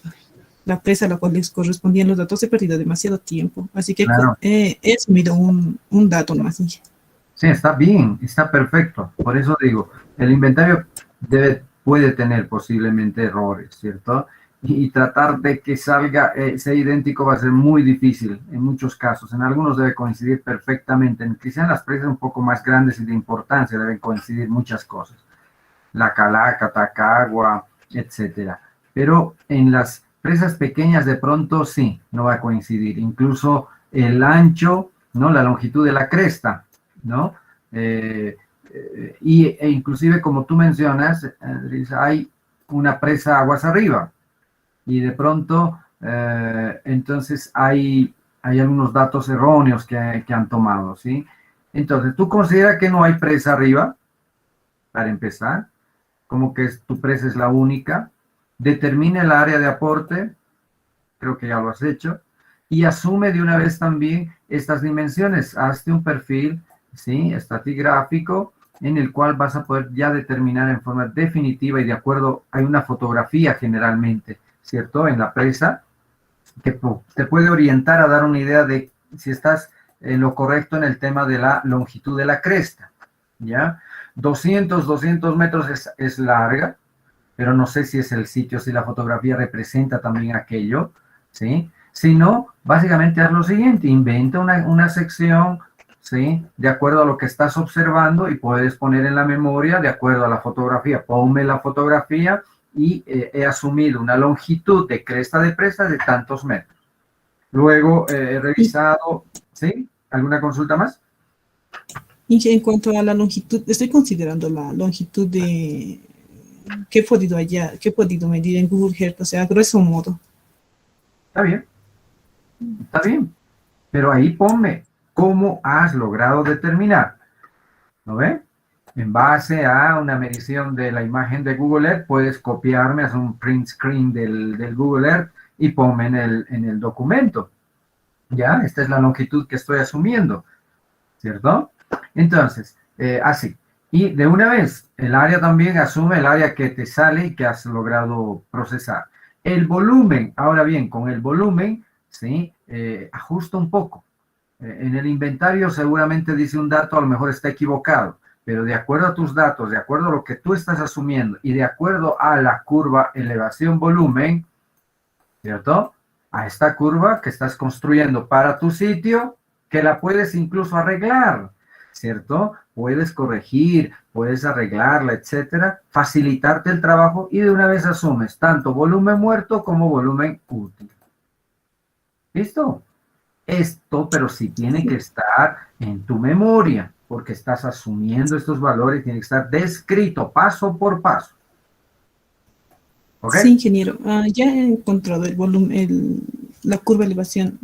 la presa a la cual les correspondían los datos, he perdido demasiado tiempo. Así que
claro,
he asumido un dato nomás.
Sí, está bien, está perfecto. Por eso digo, el inventario puede tener posiblemente errores, ¿cierto? Y tratar de que salga, sea idéntico va a ser muy difícil en muchos casos. En algunos debe coincidir perfectamente. En que sean las presas un poco más grandes y de importancia, deben coincidir muchas cosas. La Calaca, Tacagua, etcétera. Pero en las presas pequeñas de pronto sí, no va a coincidir. Incluso el ancho, ¿no? La longitud de la cresta, ¿no? E inclusive como tú mencionas, hay una presa aguas arriba y de pronto entonces hay algunos datos erróneos que han tomado, ¿sí? Entonces, ¿tú consideras que no hay presa arriba? Para empezar, como que tu presa es la única. Determina el área de aporte, creo que ya lo has hecho, y asume de una vez también estas dimensiones. Hazte un perfil, ¿sí? Estratigráfico, en el cual vas a poder ya determinar en forma definitiva y de acuerdo, hay una fotografía generalmente, ¿cierto? En la presa, que te puede orientar a dar una idea de si estás en lo correcto en el tema de la longitud de la cresta, ¿ya? 200 metros es larga, pero no sé si es el sitio, si la fotografía representa también aquello, ¿sí? Si no, básicamente haz lo siguiente, inventa una sección, ¿sí? De acuerdo a lo que estás observando y puedes poner en la memoria, de acuerdo a la fotografía, ponme la fotografía y he asumido una longitud de cresta de presa de tantos metros. Luego he revisado, ¿sí? ¿Alguna consulta más?
Y en cuanto a la longitud, estoy considerando la longitud de que he podido medir en Google Earth, o sea, a grueso modo.
Está bien, pero ahí ponme cómo has logrado determinar, ¿no ve? En base a una medición de la imagen de Google Earth, puedes copiarme, hacer un print screen del Google Earth y ponme en el documento. ¿Ya? Esta es la longitud que estoy asumiendo, ¿cierto? Entonces, así. Y de una vez, el área también asume el área que te sale y que has logrado procesar. El volumen, ahora bien, con el volumen, ¿sí? Ajusta un poco. En el inventario seguramente dice un dato, a lo mejor está equivocado, pero de acuerdo a tus datos, de acuerdo a lo que tú estás asumiendo y de acuerdo a la curva elevación-volumen, ¿cierto? A esta curva que estás construyendo para tu sitio, que la puedes incluso arreglar, ¿cierto? Puedes corregir, puedes arreglarla, etcétera, facilitarte el trabajo y de una vez asumes tanto volumen muerto como volumen útil. ¿Listo? Esto, pero sí tiene que estar en tu memoria, porque estás asumiendo estos valores, tiene que estar descrito paso por paso. ¿Ok?
Sí, ingeniero. Ya he encontrado el volumen, la curva de elevación,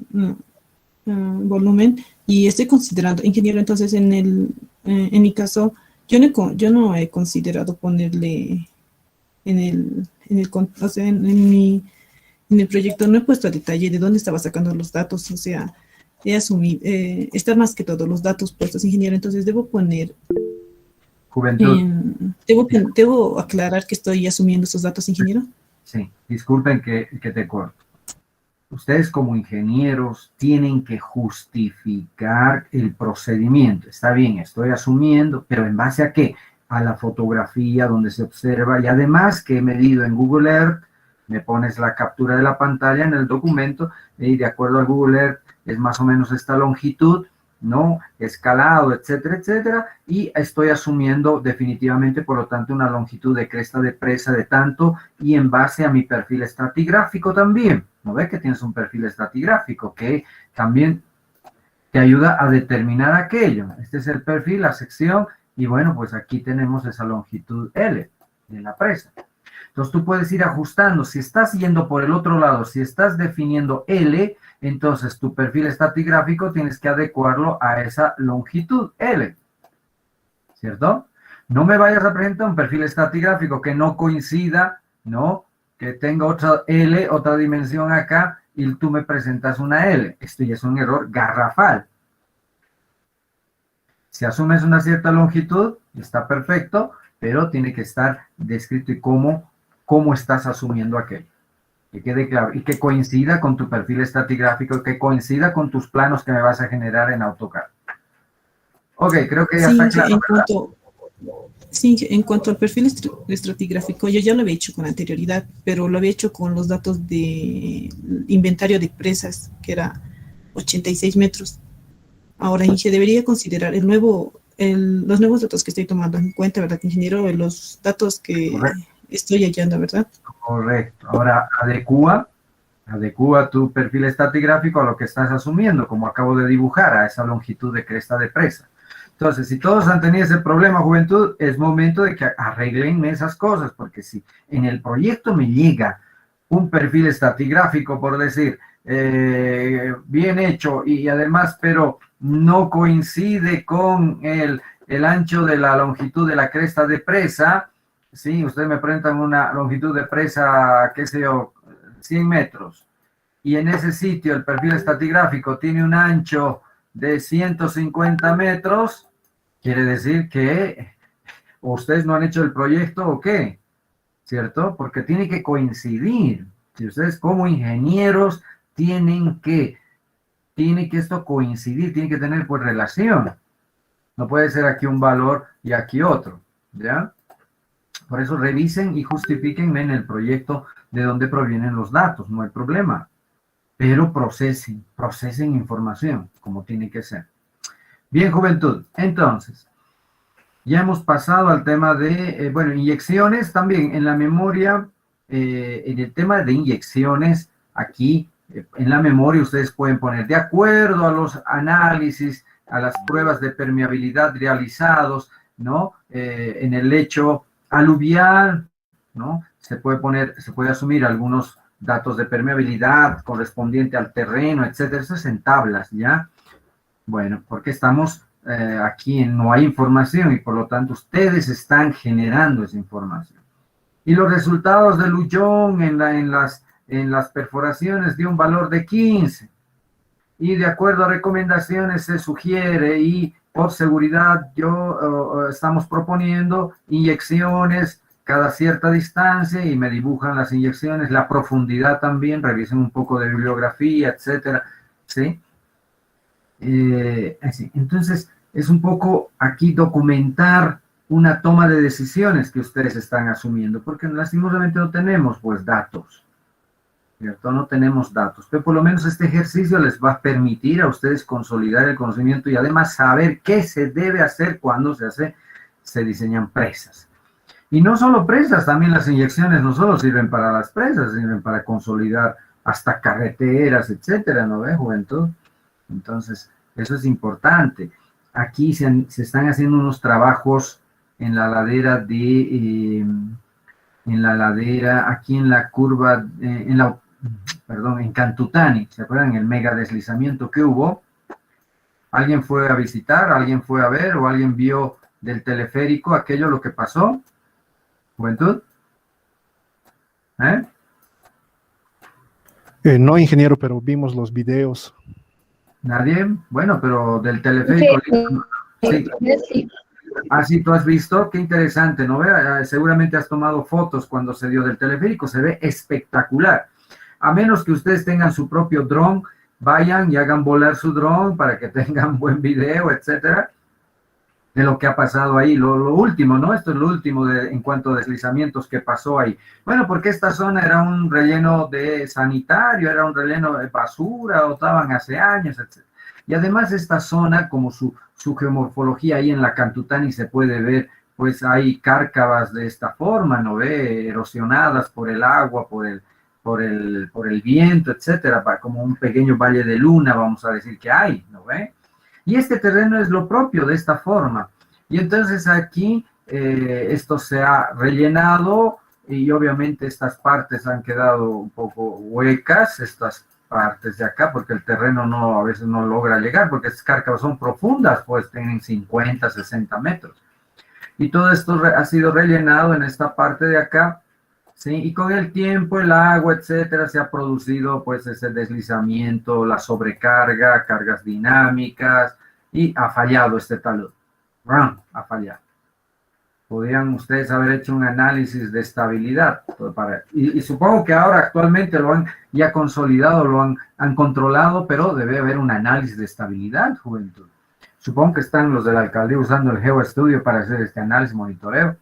volumen, y estoy considerando, ingeniero, entonces en mi caso, yo no he considerado ponerle o sea, en el proyecto no he puesto a detalle de dónde estaba sacando los datos, o sea, he asumido, está más que todo los datos puestos, ingeniero, entonces debo poner,
Juventud.
debo aclarar que estoy asumiendo esos datos, ingeniero.
Sí, disculpen que te corto. Ustedes como ingenieros tienen que justificar el procedimiento. Está bien, estoy asumiendo, pero ¿en base a qué? A la fotografía donde se observa y además que he medido en Google Earth, me pones la captura de la pantalla en el documento y de acuerdo a Google Earth es más o menos esta longitud, ¿no? Escalado, etcétera, etcétera, y estoy asumiendo definitivamente, por lo tanto, una longitud de cresta de presa de tanto y en base a mi perfil estratigráfico también. ¿No ves que tienes un perfil estratigráfico que también te ayuda a determinar aquello? Este es el perfil, la sección, y bueno, pues aquí tenemos esa longitud L de la presa. Entonces tú puedes ir ajustando. Si estás yendo por el otro lado, si estás definiendo L, entonces tu perfil estratigráfico tienes que adecuarlo a esa longitud L, ¿cierto? No me vayas a presentar un perfil estratigráfico que no coincida, ¿no? Que tenga otra L, otra dimensión acá, y tú me presentas una L. Esto ya es un error garrafal. Si asumes una cierta longitud, está perfecto, pero tiene que estar descrito y cómo estás asumiendo aquello. Que quede claro y que coincida con tu perfil estratigráfico, que coincida con tus planos que me vas a generar en AutoCAD. Ok, creo que ya está claro.
En cuanto al perfil estratigráfico, yo ya lo había hecho con anterioridad, pero lo había hecho con los datos de inventario de presas, que era 86 metros. Ahora, Inge, debería considerar los nuevos datos que estoy tomando en cuenta, ¿verdad, ingeniero? Los datos que estoy hallando, ¿verdad?
Correcto. Ahora, adecúa tu perfil estratigráfico a lo que estás asumiendo, como acabo de dibujar, a esa longitud de cresta de presa. Entonces, si todos han tenido ese problema, juventud, es momento de que arreglen esas cosas, porque si en el proyecto me llega un perfil estratigráfico, por decir, bien hecho y además, pero no coincide con el ancho de la longitud de la cresta de presa, sí, ustedes me presentan una longitud de presa, qué sé yo, 100 metros, y en ese sitio el perfil estratigráfico tiene un ancho de 150 metros, quiere decir que ustedes no han hecho el proyecto o qué, ¿cierto? Porque tiene que coincidir. Si ustedes como ingenieros tiene que esto coincidir, tiene que tener pues relación. No puede ser aquí un valor y aquí otro, ¿ya? Por eso revisen y justifiquen en el proyecto de dónde provienen los datos, no hay problema. Pero procesen información como tiene que ser. Bien, juventud. Entonces, ya hemos pasado al tema de, inyecciones también en la memoria. En el tema de inyecciones, aquí en la memoria ustedes pueden poner de acuerdo a los análisis, a las pruebas de permeabilidad realizados, ¿no? En el lecho aluvial, ¿no? Se puede asumir algunos datos de permeabilidad correspondiente al terreno, etcétera. Eso es en tablas, ¿ya? Bueno, porque estamos aquí no hay información y por lo tanto ustedes están generando esa información. Y los resultados de Lullón en las perforaciones dio un valor de 15. Y de acuerdo a recomendaciones se sugiere y por seguridad estamos proponiendo inyecciones cada cierta distancia y me dibujan las inyecciones, la profundidad también, revisen un poco de bibliografía, etcétera, ¿sí? Así. Entonces, es un poco aquí documentar una toma de decisiones que ustedes están asumiendo, porque lastimosamente no tenemos, pues, datos, ¿cierto? No tenemos datos, pero por lo menos este ejercicio les va a permitir a ustedes consolidar el conocimiento y además saber qué se debe hacer cuando se diseñan presas. Y no solo presas, también las inyecciones no solo sirven para las presas, sirven para consolidar hasta carreteras, etcétera, ¿no ve, juventud? Entonces, eso es importante. Aquí se están haciendo unos trabajos en la ladera aquí en la curva, en Cantutani, ¿se acuerdan? El mega deslizamiento que hubo. ¿Alguien fue a visitar? ¿Alguien fue a ver? ¿O alguien vio del teleférico aquello lo que pasó? ¿Juventud?
No, ingeniero, pero vimos los videos.
¿Nadie? Bueno, pero del teleférico. Sí.
Sí.
Ah, sí, tú has visto, qué interesante, ¿no? Seguramente has tomado fotos cuando se dio del teleférico, se ve espectacular. A menos que ustedes tengan su propio dron, vayan y hagan volar su dron para que tengan buen video, etcétera, de lo que ha pasado ahí. Lo último, ¿no? Esto es lo último en cuanto a deslizamientos que pasó ahí. Bueno, porque esta zona era un relleno de sanitario, era un relleno de basura, o estaban hace años, etcétera. Y además esta zona, como su geomorfología ahí en la Cantutani se puede ver, pues hay cárcavas de esta forma, ¿no ve? Erosionadas por el agua, por el viento, etcétera, como un pequeño valle de luna, vamos a decir que hay, ¿no ve? Y este terreno es lo propio de esta forma. Y entonces aquí esto se ha rellenado y obviamente estas partes han quedado un poco huecas, estas partes de acá, porque el terreno a veces no logra llegar, porque estas cárcavas son profundas, pues tienen 50, 60 metros. Y todo esto ha sido rellenado en esta parte de acá, ¿sí? Y con el tiempo, el agua, etcétera, se ha producido pues ese deslizamiento, la sobrecarga, cargas dinámicas, y ha fallado este talud. Ha fallado. Podrían ustedes haber hecho un análisis de estabilidad. Y supongo que ahora actualmente lo han ya consolidado, lo han controlado, pero debe haber un análisis de estabilidad, juventud. Supongo que están los de la alcaldía usando el GeoEstudio para hacer este análisis, monitoreo.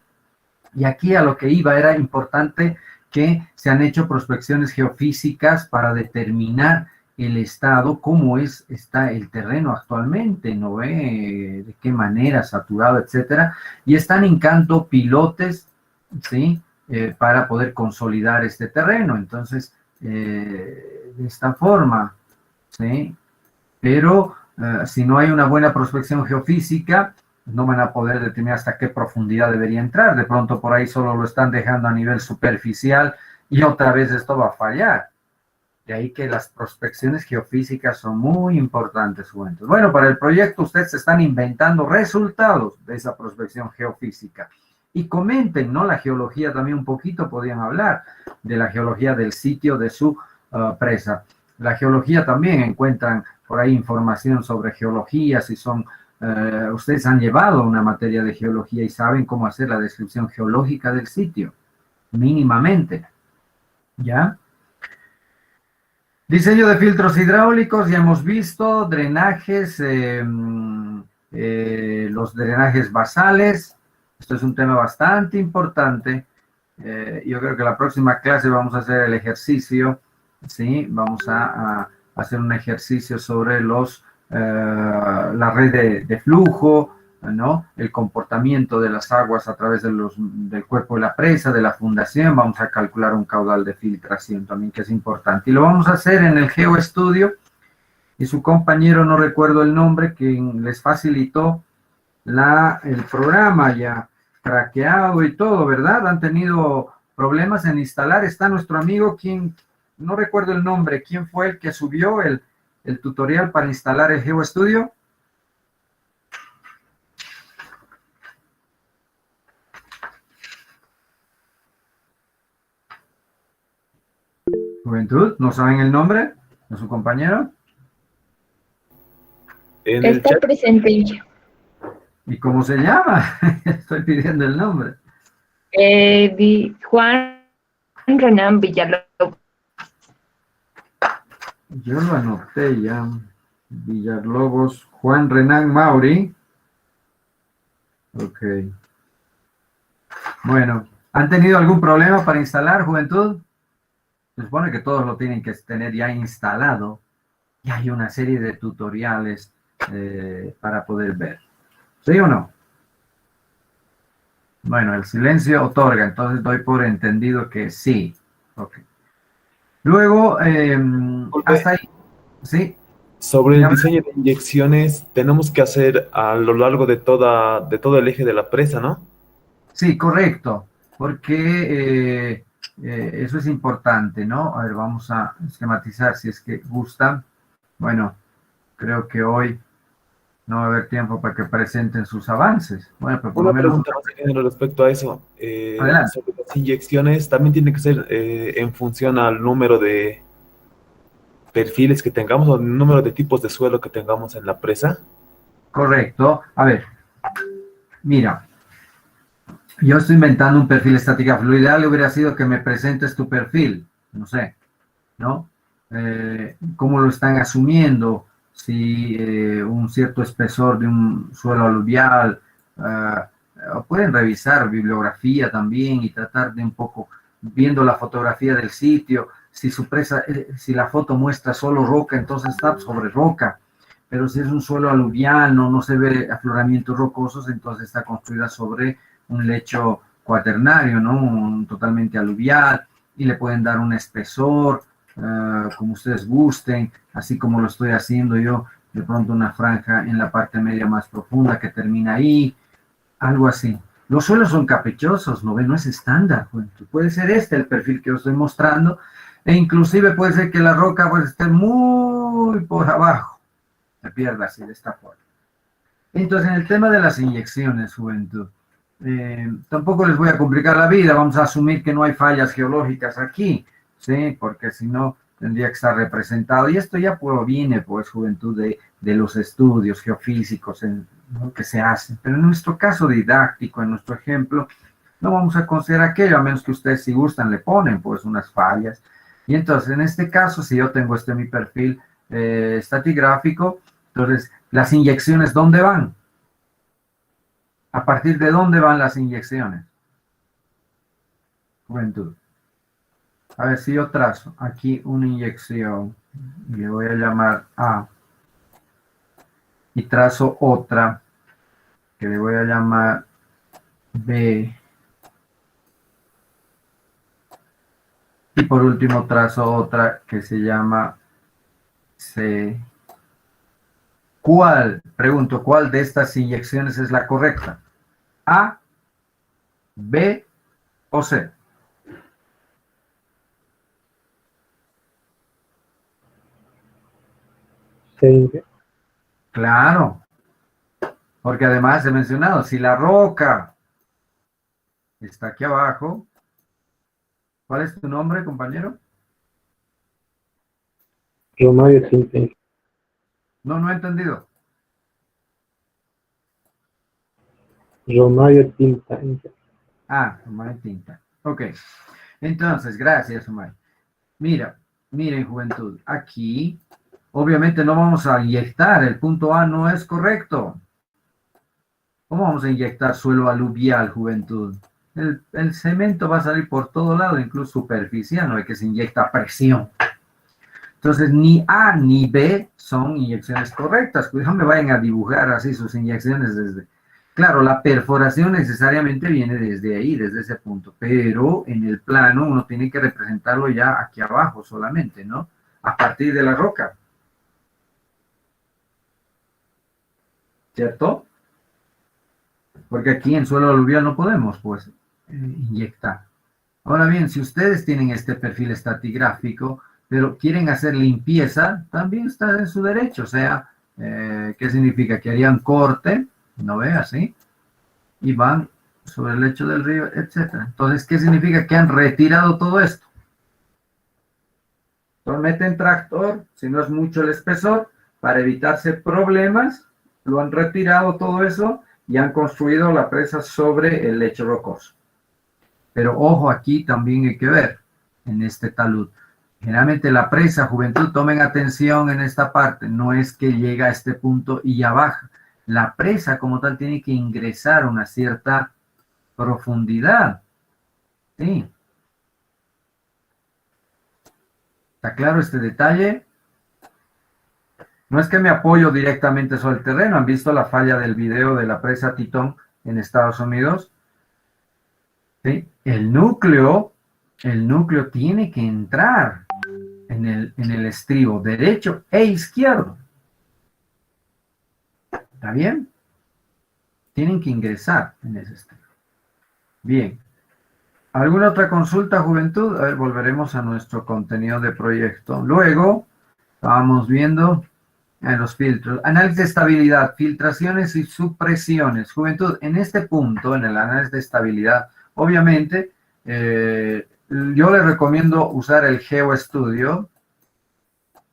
Y aquí a lo que iba era importante que se han hecho prospecciones geofísicas para determinar el estado, cómo está el terreno actualmente, ¿no ve? De qué manera, saturado, etcétera. Y están en canto pilotes, ¿sí? Para poder consolidar este terreno. Entonces, de esta forma, ¿sí? Pero si no hay una buena prospección geofísica, no van a poder determinar hasta qué profundidad debería entrar. De pronto por ahí solo lo están dejando a nivel superficial y otra vez esto va a fallar. De ahí que las prospecciones geofísicas son muy importantes, juventud. Bueno, para el proyecto ustedes están inventando resultados de esa prospección geofísica. Y comenten, ¿no? La geología también un poquito, podrían hablar de la geología del sitio de su presa. La geología también encuentran por ahí información sobre geología, si son... ustedes han llevado una materia de geología y saben cómo hacer la descripción geológica del sitio, mínimamente. ¿Ya? Diseño de filtros hidráulicos, ya hemos visto, drenajes, los drenajes basales. Esto es un tema bastante importante. Yo creo que la próxima clase vamos a hacer el ejercicio, ¿sí? Vamos a hacer un ejercicio sobre la red de flujo, ¿no? El comportamiento de las aguas a través del cuerpo de la presa, de la fundación. Vamos a calcular un caudal de filtración también, que es importante. Y lo vamos a hacer en el GeoEstudio. Y su compañero, no recuerdo el nombre, quien les facilitó el programa ya craqueado y todo, ¿verdad? Han tenido problemas en instalar. Está nuestro amigo, quien, no recuerdo el nombre, ¿quién fue el que subió el tutorial para instalar el GeoEstudio? Juventud, ¿no saben el nombre de su compañero?
En el
Está
chat,
presente ella.
¿Y cómo se llama? Estoy pidiendo el nombre.
Juan Renan Villalobos.
Yo lo anoté ya. Villalobos, Juan Renán Mauri. Ok. Bueno, ¿han tenido algún problema para instalar, Juventud? Se supone que todos lo tienen que tener ya instalado. Y hay una serie de tutoriales para poder ver. ¿Sí o no? Bueno, el silencio otorga, entonces doy por entendido que sí. Ok. Luego, hasta ahí. Sí,
sobre el
dígame.
diseño de inyecciones, tenemos que hacer a lo largo de todo el eje de la presa, ¿no?
Sí, correcto, porque eso es importante, ¿no? A ver, vamos a esquematizar si es que gustan. Bueno, creo que hoy no va a haber tiempo para que presenten sus avances. Bueno, pero por lo
Una
menos
pregunta más ingeniero, respecto a eso.
adelante.
Sobre las inyecciones, también tiene que ser en función al número de perfiles que tengamos o el número de tipos de suelo que tengamos en la presa.
Correcto. A ver, mira, yo estoy inventando un perfil estática. Lo ideal hubiera sido que me presentes tu perfil, no sé, ¿no? ¿Cómo lo están asumiendo? Si un cierto espesor de un suelo aluvial, pueden revisar bibliografía también y tratar de un poco, viendo la fotografía del sitio, si su presa, si la foto muestra solo roca, entonces está sobre roca, pero si es un suelo aluvial, no se ve afloramientos rocosos, entonces está construida sobre un lecho cuaternario, ¿no? Totalmente aluvial, y le pueden dar un espesor, como ustedes gusten, así como lo estoy haciendo yo, de pronto una franja en la parte media más profunda que termina ahí, algo así. Los suelos son caprichosos, ¿no ven? No es estándar. Bueno, puede ser este el perfil que os estoy mostrando, e inclusive puede ser que la roca pues, esté muy por abajo, se pierda así de esta forma. Entonces, en el tema de las inyecciones, Juventud, tampoco les voy a complicar la vida, vamos a asumir que no hay fallas geológicas aquí, ¿sí? Porque si no, tendría que estar representado. Y esto ya proviene, pues, Juventud, de los estudios geofísicos ¿no? que se hacen. Pero en nuestro caso didáctico, en nuestro ejemplo, no vamos a considerar aquello, a menos que ustedes, si gustan, le ponen, pues, unas fallas. Y entonces, en este caso, si yo tengo mi perfil estratigráfico, entonces, las inyecciones, ¿dónde van? ¿A partir de dónde van las inyecciones? Juventud. A ver si yo trazo aquí una inyección y le voy a llamar A y trazo otra que le voy a llamar B y por último trazo otra que se llama C. Pregunto, ¿cuál de estas inyecciones es la correcta? ¿A, B o C?
Sí,
Claro, porque además he mencionado, si la roca está aquí abajo, ¿cuál es tu nombre, compañero?
Romario Tinta.
No he entendido.
Romario Tinta.
Ah, Omar Tinta. Ok. Entonces, gracias, Omar. Miren, juventud, aquí obviamente no vamos a inyectar, el punto A no es correcto. ¿Cómo vamos a inyectar suelo aluvial, juventud? El cemento va a salir por todo lado, incluso superficial, no es que se inyecta a presión. Entonces, ni A ni B son inyecciones correctas. Cuidado, me vayan a dibujar así sus inyecciones desde... Claro, la perforación necesariamente viene desde ahí, desde ese punto, pero en el plano uno tiene que representarlo ya aquí abajo solamente, ¿no? A partir de la roca. ¿Cierto? Porque aquí en suelo aluvial no podemos, pues, inyectar. Ahora bien, si ustedes tienen este perfil estratigráfico, pero quieren hacer limpieza, también está en su derecho. O sea, ¿qué significa? Que harían corte, no ve así, y van sobre el lecho del río, etcétera. Entonces, ¿qué significa? Que han retirado todo esto. Entonces meten tractor, si no es mucho el espesor, para evitarse problemas, lo han retirado todo eso y han construido la presa sobre el lecho rocoso. Pero ojo, aquí también hay que ver en este talud. Generalmente la presa, juventud, tomen atención en esta parte, no es que llega a este punto y ya baja. La presa como tal tiene que ingresar a una cierta profundidad. Sí. ¿Está claro este detalle? No es que me apoyo directamente sobre el terreno. ¿Han visto la falla del video de la presa Titón en Estados Unidos? ¿Sí? El núcleo tiene que entrar en el estribo derecho e izquierdo. ¿Está bien? Tienen que ingresar en ese estribo. Bien. ¿Alguna otra consulta, juventud? A ver, volveremos a nuestro contenido de proyecto. Luego, estábamos viendo los filtros. Análisis de estabilidad, filtraciones y supresiones. Juventud, en este punto, en el análisis de estabilidad, obviamente, yo les recomiendo usar el GeoStudio.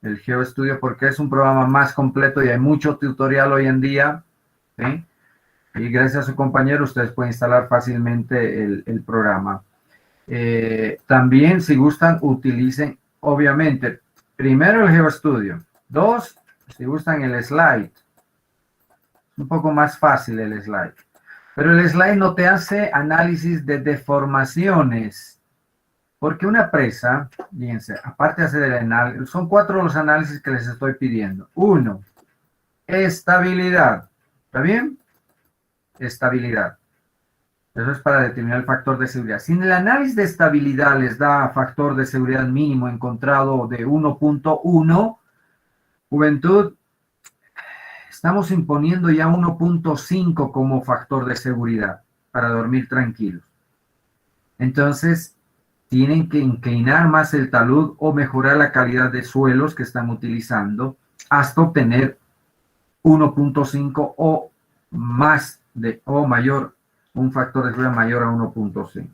El GeoStudio porque es un programa más completo y hay mucho tutorial hoy en día. ¿Sí? Y gracias a su compañero ustedes pueden instalar fácilmente el programa. También, si gustan, utilicen, obviamente, primero el GeoStudio. 2, si gustan el slide. Un poco más fácil el slide. Pero el slide no te hace análisis de deformaciones. Porque una presa, fíjense, aparte de hacer el análisis, son 4 los análisis que les estoy pidiendo. 1, estabilidad. ¿Está bien? Estabilidad. Eso es para determinar el factor de seguridad. Si en el análisis de estabilidad les da factor de seguridad mínimo encontrado de 1.1, juventud, estamos imponiendo ya 1.5 como factor de seguridad para dormir tranquilos. Entonces, tienen que inclinar más el talud o mejorar la calidad de suelos que están utilizando hasta obtener 1.5 o más o mayor, un factor de seguridad mayor a 1.5.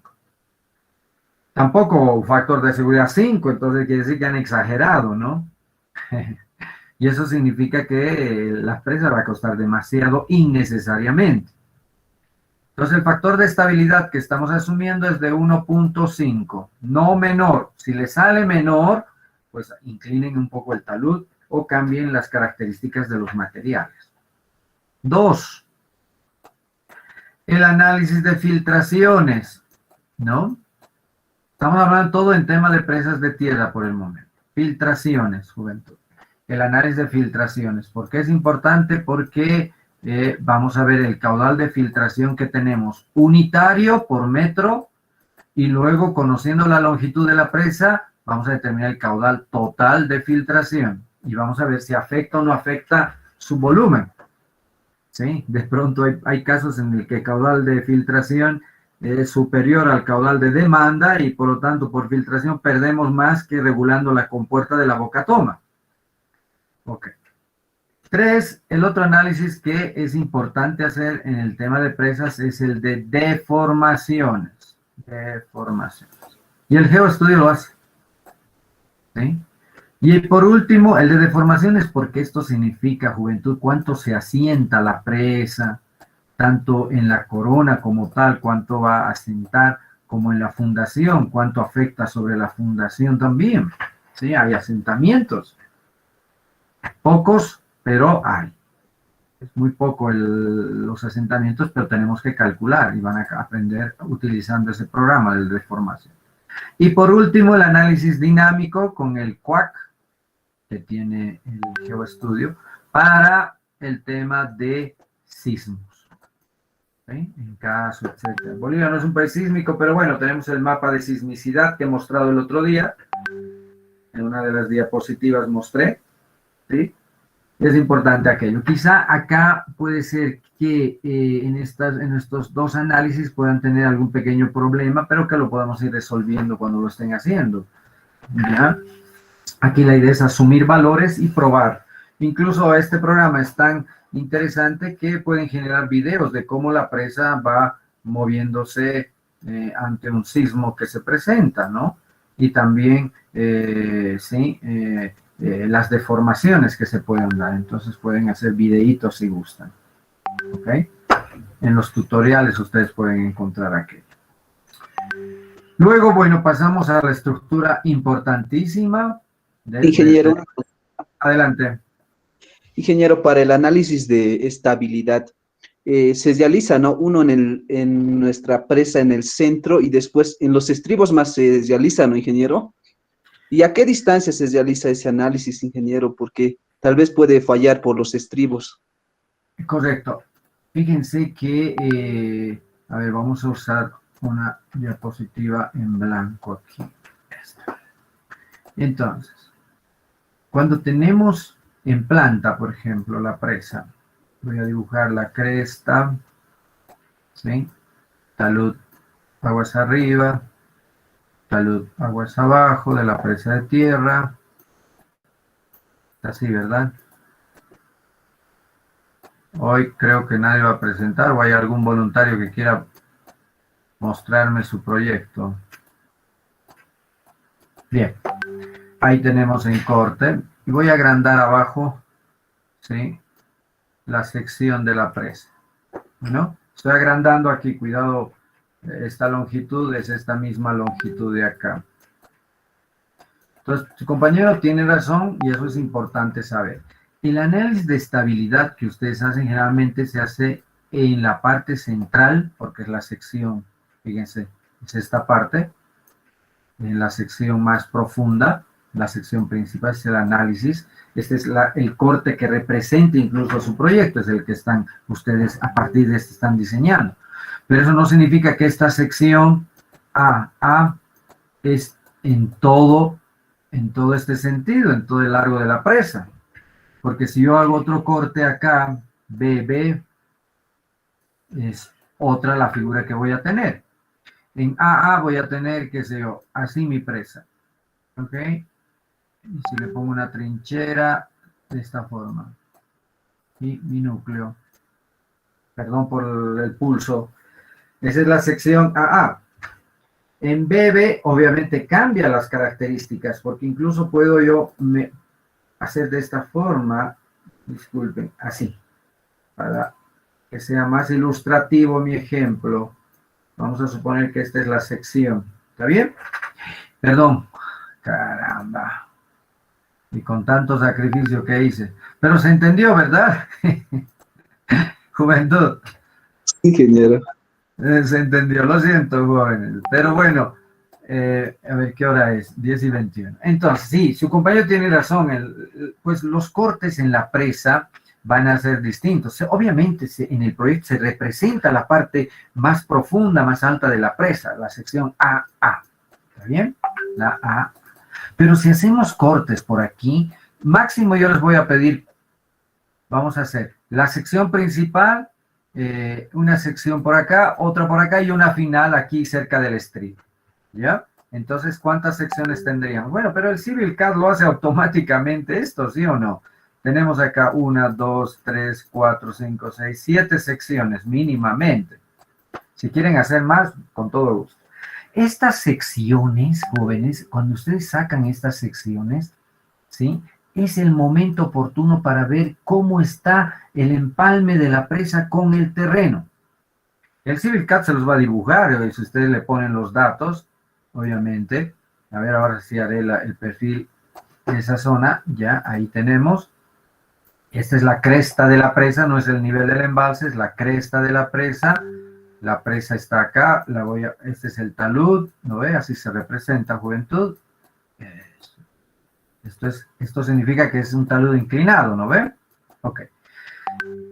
Tampoco un factor de seguridad 5, entonces quiere decir que han exagerado, ¿no? Y eso significa que la presa va a costar demasiado innecesariamente. Entonces el factor de estabilidad que estamos asumiendo es de 1.5, no menor. Si le sale menor, pues inclinen un poco el talud o cambien las características de los materiales. 2. El análisis de filtraciones, ¿no? Estamos hablando todo en tema de presas de tierra por el momento. Filtraciones, juventud. El análisis de filtraciones. ¿Por qué es importante? Porque vamos a ver el caudal de filtración que tenemos unitario por metro y luego, conociendo la longitud de la presa, vamos a determinar el caudal total de filtración y vamos a ver si afecta o no afecta su volumen. ¿Sí? De pronto hay casos en el que el caudal de filtración es superior al caudal de demanda y por lo tanto por filtración perdemos más que regulando la compuerta de la boca toma. Ok. 3, el otro análisis que es importante hacer en el tema de presas es el de deformaciones. Deformaciones. Y el GeoStudio lo hace. ¿Sí? Y por último, el de deformaciones, porque esto significa, juventud, cuánto se asienta la presa, tanto en la corona como tal, cuánto va a asentar, como en la fundación, cuánto afecta sobre la fundación también. ¿Sí? Hay asentamientos. Pocos, pero hay. Es muy poco los asentamientos, pero tenemos que calcular y van a aprender utilizando ese programa de deformación. Y por último, el análisis dinámico con el QUAC, que tiene el GeoStudio, para el tema de sismos. ¿Sí? En caso, etc. Bolivia no es un país sísmico, pero bueno, tenemos el mapa de sismicidad que he mostrado el otro día. En una de las diapositivas mostré. ¿Sí? Es importante aquello. Quizá acá puede ser que en estos 2 análisis puedan tener algún pequeño problema, pero que lo podamos ir resolviendo cuando lo estén haciendo. ¿Ya? Aquí la idea es asumir valores y probar. Incluso este programa es tan interesante que pueden generar videos de cómo la presa va moviéndose ante un sismo que se presenta, ¿no? y también las deformaciones que se pueden dar. Entonces pueden hacer videitos si gustan. ¿Ok? En los tutoriales ustedes pueden encontrar aquello. Luego, bueno, pasamos a la estructura importantísima.
Ingeniero,
Adelante.
ingeniero, para el análisis de estabilidad, se realiza, ¿no? Uno en nuestra presa en el centro y después en los estribos más se realiza, ¿no, ingeniero? ¿Y a qué distancia se realiza ese análisis, ingeniero? Porque tal vez puede fallar por los estribos.
Correcto. Fíjense que, a ver, vamos a usar una diapositiva en blanco aquí. Esta. Entonces, cuando tenemos en planta, por ejemplo, la presa, voy a dibujar la cresta, ¿sí? Talud aguas arriba, talud aguas abajo de la presa de tierra. Así, ¿verdad? Hoy creo que nadie va a presentar, o hay algún voluntario que quiera mostrarme su proyecto. Bien, ahí tenemos en corte. Y voy a agrandar abajo, ¿sí? La sección de la presa. ¿No? Estoy agrandando aquí, cuidado, esta longitud es esta misma longitud de acá. Entonces, su compañero tiene razón y eso es importante saber. El análisis de estabilidad que ustedes hacen generalmente se hace en la parte central, porque es la sección, fíjense, es esta parte, en la sección más profunda, la sección principal es el análisis. Este es el corte que representa incluso su proyecto, es el que están ustedes a partir de este están diseñando. Pero eso no significa que esta sección A es en todo este sentido, en todo el largo de la presa. Porque si yo hago otro corte acá, BB, es otra la figura que voy a tener. En AA voy a tener, qué sé yo, así mi presa. ¿Ok? Y si le pongo una trinchera de esta forma. Y mi núcleo. Perdón por el pulso. Esa es la sección AA. En BB, obviamente, cambia las características, porque incluso puedo yo hacer de esta forma, disculpen, así, para que sea más ilustrativo mi ejemplo. Vamos a suponer que esta es la sección. ¿Está bien? Perdón. Caramba. Y con tanto sacrificio que hice. Pero se entendió, ¿verdad? Juventud.
Ingeniero.
Se entendió, lo siento, jóvenes. Pero bueno, a ver, ¿qué hora es? 10:21. Entonces, sí, su compañero tiene razón. Pues los cortes en la presa van a ser distintos. Obviamente, en el proyecto se representa la parte más profunda, más alta de la presa, la sección AA. ¿Está bien? La A. Pero si hacemos cortes por aquí, máximo yo les voy a pedir, vamos a hacer la sección principal, una sección por acá, otra por acá y una final aquí cerca del strip. ¿Ya? Entonces, ¿cuántas secciones tendríamos? Bueno, pero el Civil CAD lo hace automáticamente esto, ¿sí o no? Tenemos acá 1, 2, 3, 4, 5, 6, 7 secciones mínimamente. Si quieren hacer más, con todo gusto. Estas secciones, jóvenes, cuando ustedes sacan estas secciones, ¿sí? Es el momento oportuno para ver cómo está el empalme de la presa con el terreno. El Civil CAD se los va a dibujar, si ustedes le ponen los datos, obviamente. A ver, ahora sí haré el perfil de esa zona. Ya, ahí tenemos. Esta es la cresta de la presa, no es el nivel del embalse, es la cresta de la presa. La presa está acá, este es el talud, ¿no ve? Así se representa, juventud. Esto significa que es un talud inclinado, ¿no ve? Ok.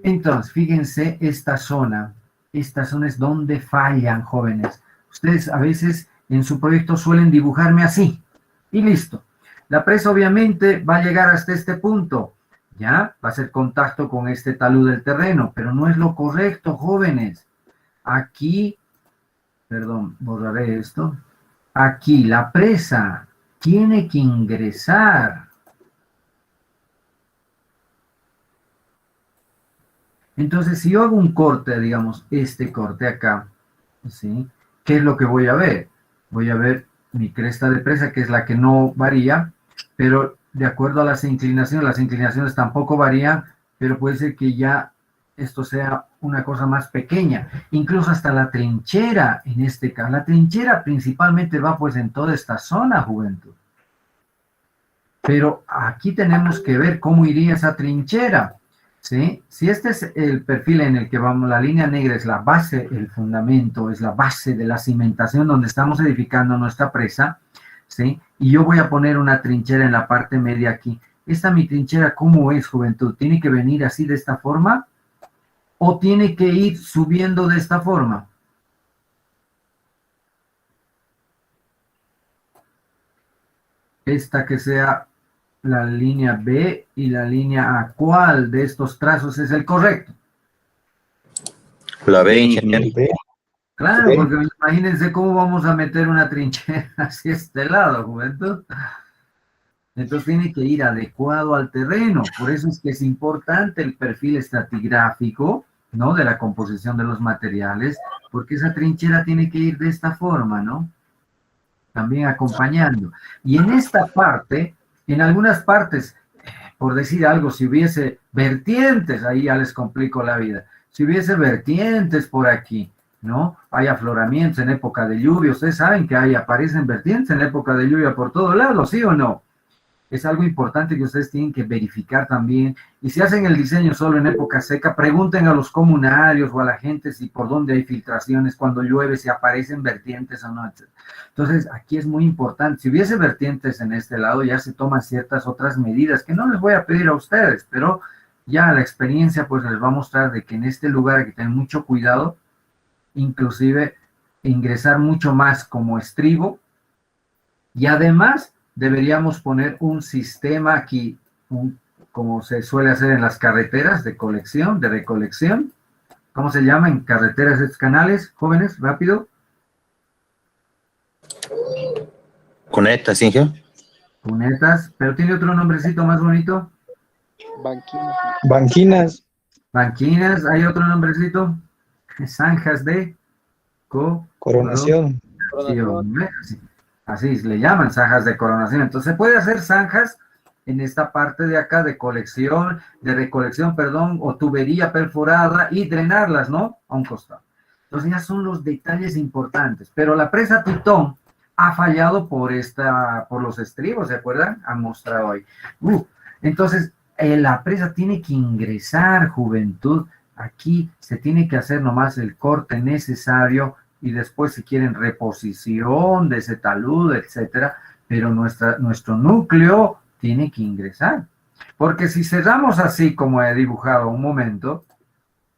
Entonces, fíjense esta zona es donde fallan, jóvenes. Ustedes a veces en su proyecto suelen dibujarme así, y listo. La presa obviamente va a llegar hasta este punto, ¿ya? Va a hacer contacto con este talud del terreno, pero no es lo correcto, jóvenes. Aquí, perdón, borraré esto. Aquí la presa tiene que ingresar. Entonces, si yo hago un corte, digamos, este corte acá, ¿sí? ¿Qué es lo que voy a ver? Voy a ver mi cresta de presa, que es la que no varía, pero de acuerdo a las inclinaciones tampoco varían, pero puede ser que ya esto sea una cosa más pequeña, incluso hasta la trinchera en este caso. La trinchera principalmente va pues en toda esta zona, juventud. Pero aquí tenemos que ver cómo iría esa trinchera, ¿sí? Si este es el perfil en el que vamos, la línea negra es la base, el fundamento, es la base de la cimentación donde estamos edificando nuestra presa, ¿sí? Y yo voy a poner una trinchera en la parte media aquí. Esta mi trinchera, ¿cómo es, juventud? ¿Tiene que venir así de esta forma? ¿O tiene que ir subiendo de esta forma? Esta que sea la línea B y la línea A. ¿Cuál de estos trazos es el correcto?
La B, ingeniero.
Claro, porque imagínense cómo vamos a meter una trinchera hacia este lado, juventud. Entonces tiene que ir adecuado al terreno. Por eso es que es importante el perfil estratigráfico, ¿no? De la composición de los materiales, porque esa trinchera tiene que ir de esta forma, ¿no? También acompañando. Y en esta parte, en algunas partes, por decir algo, si hubiese vertientes, ahí ya les complico la vida. Si hubiese vertientes por aquí, ¿no? Hay afloramientos en época de lluvia. Ustedes saben que aparecen vertientes en época de lluvia por todos lados, ¿sí o no? Es algo importante que ustedes tienen que verificar también. Y si hacen el diseño solo en época seca, pregunten a los comunarios o a la gente si por dónde hay filtraciones, cuando llueve, si aparecen vertientes o no, etc. Entonces, aquí es muy importante. Si hubiese vertientes en este lado, ya se toman ciertas otras medidas que no les voy a pedir a ustedes, pero ya la experiencia pues les va a mostrar de que en este lugar hay que tener mucho cuidado, inclusive ingresar mucho más como estribo, y además deberíamos poner un sistema aquí, como se suele hacer en las carreteras de recolección. ¿Cómo se llama en carreteras estos canales, jóvenes? Rápido.
Cunetas, ingeniero.
Cunetas, pero tiene otro nombrecito más bonito.
Banquinas.
Banquinas, hay otro nombrecito. Zanjas de
Coronación.
Así le llaman zanjas de coronación. Entonces se puede hacer zanjas en esta parte de acá de recolección, o tubería perforada y drenarlas, ¿no? A un costado. Entonces ya son los detalles importantes. Pero la presa Titón ha fallado por los estribos, ¿se acuerdan? Han mostrado hoy. Entonces, la presa tiene que ingresar, juventud. Aquí se tiene que hacer nomás el corte necesario y después si quieren reposición de ese talud, etcétera, pero nuestro núcleo tiene que ingresar. Porque si cerramos así como he dibujado un momento,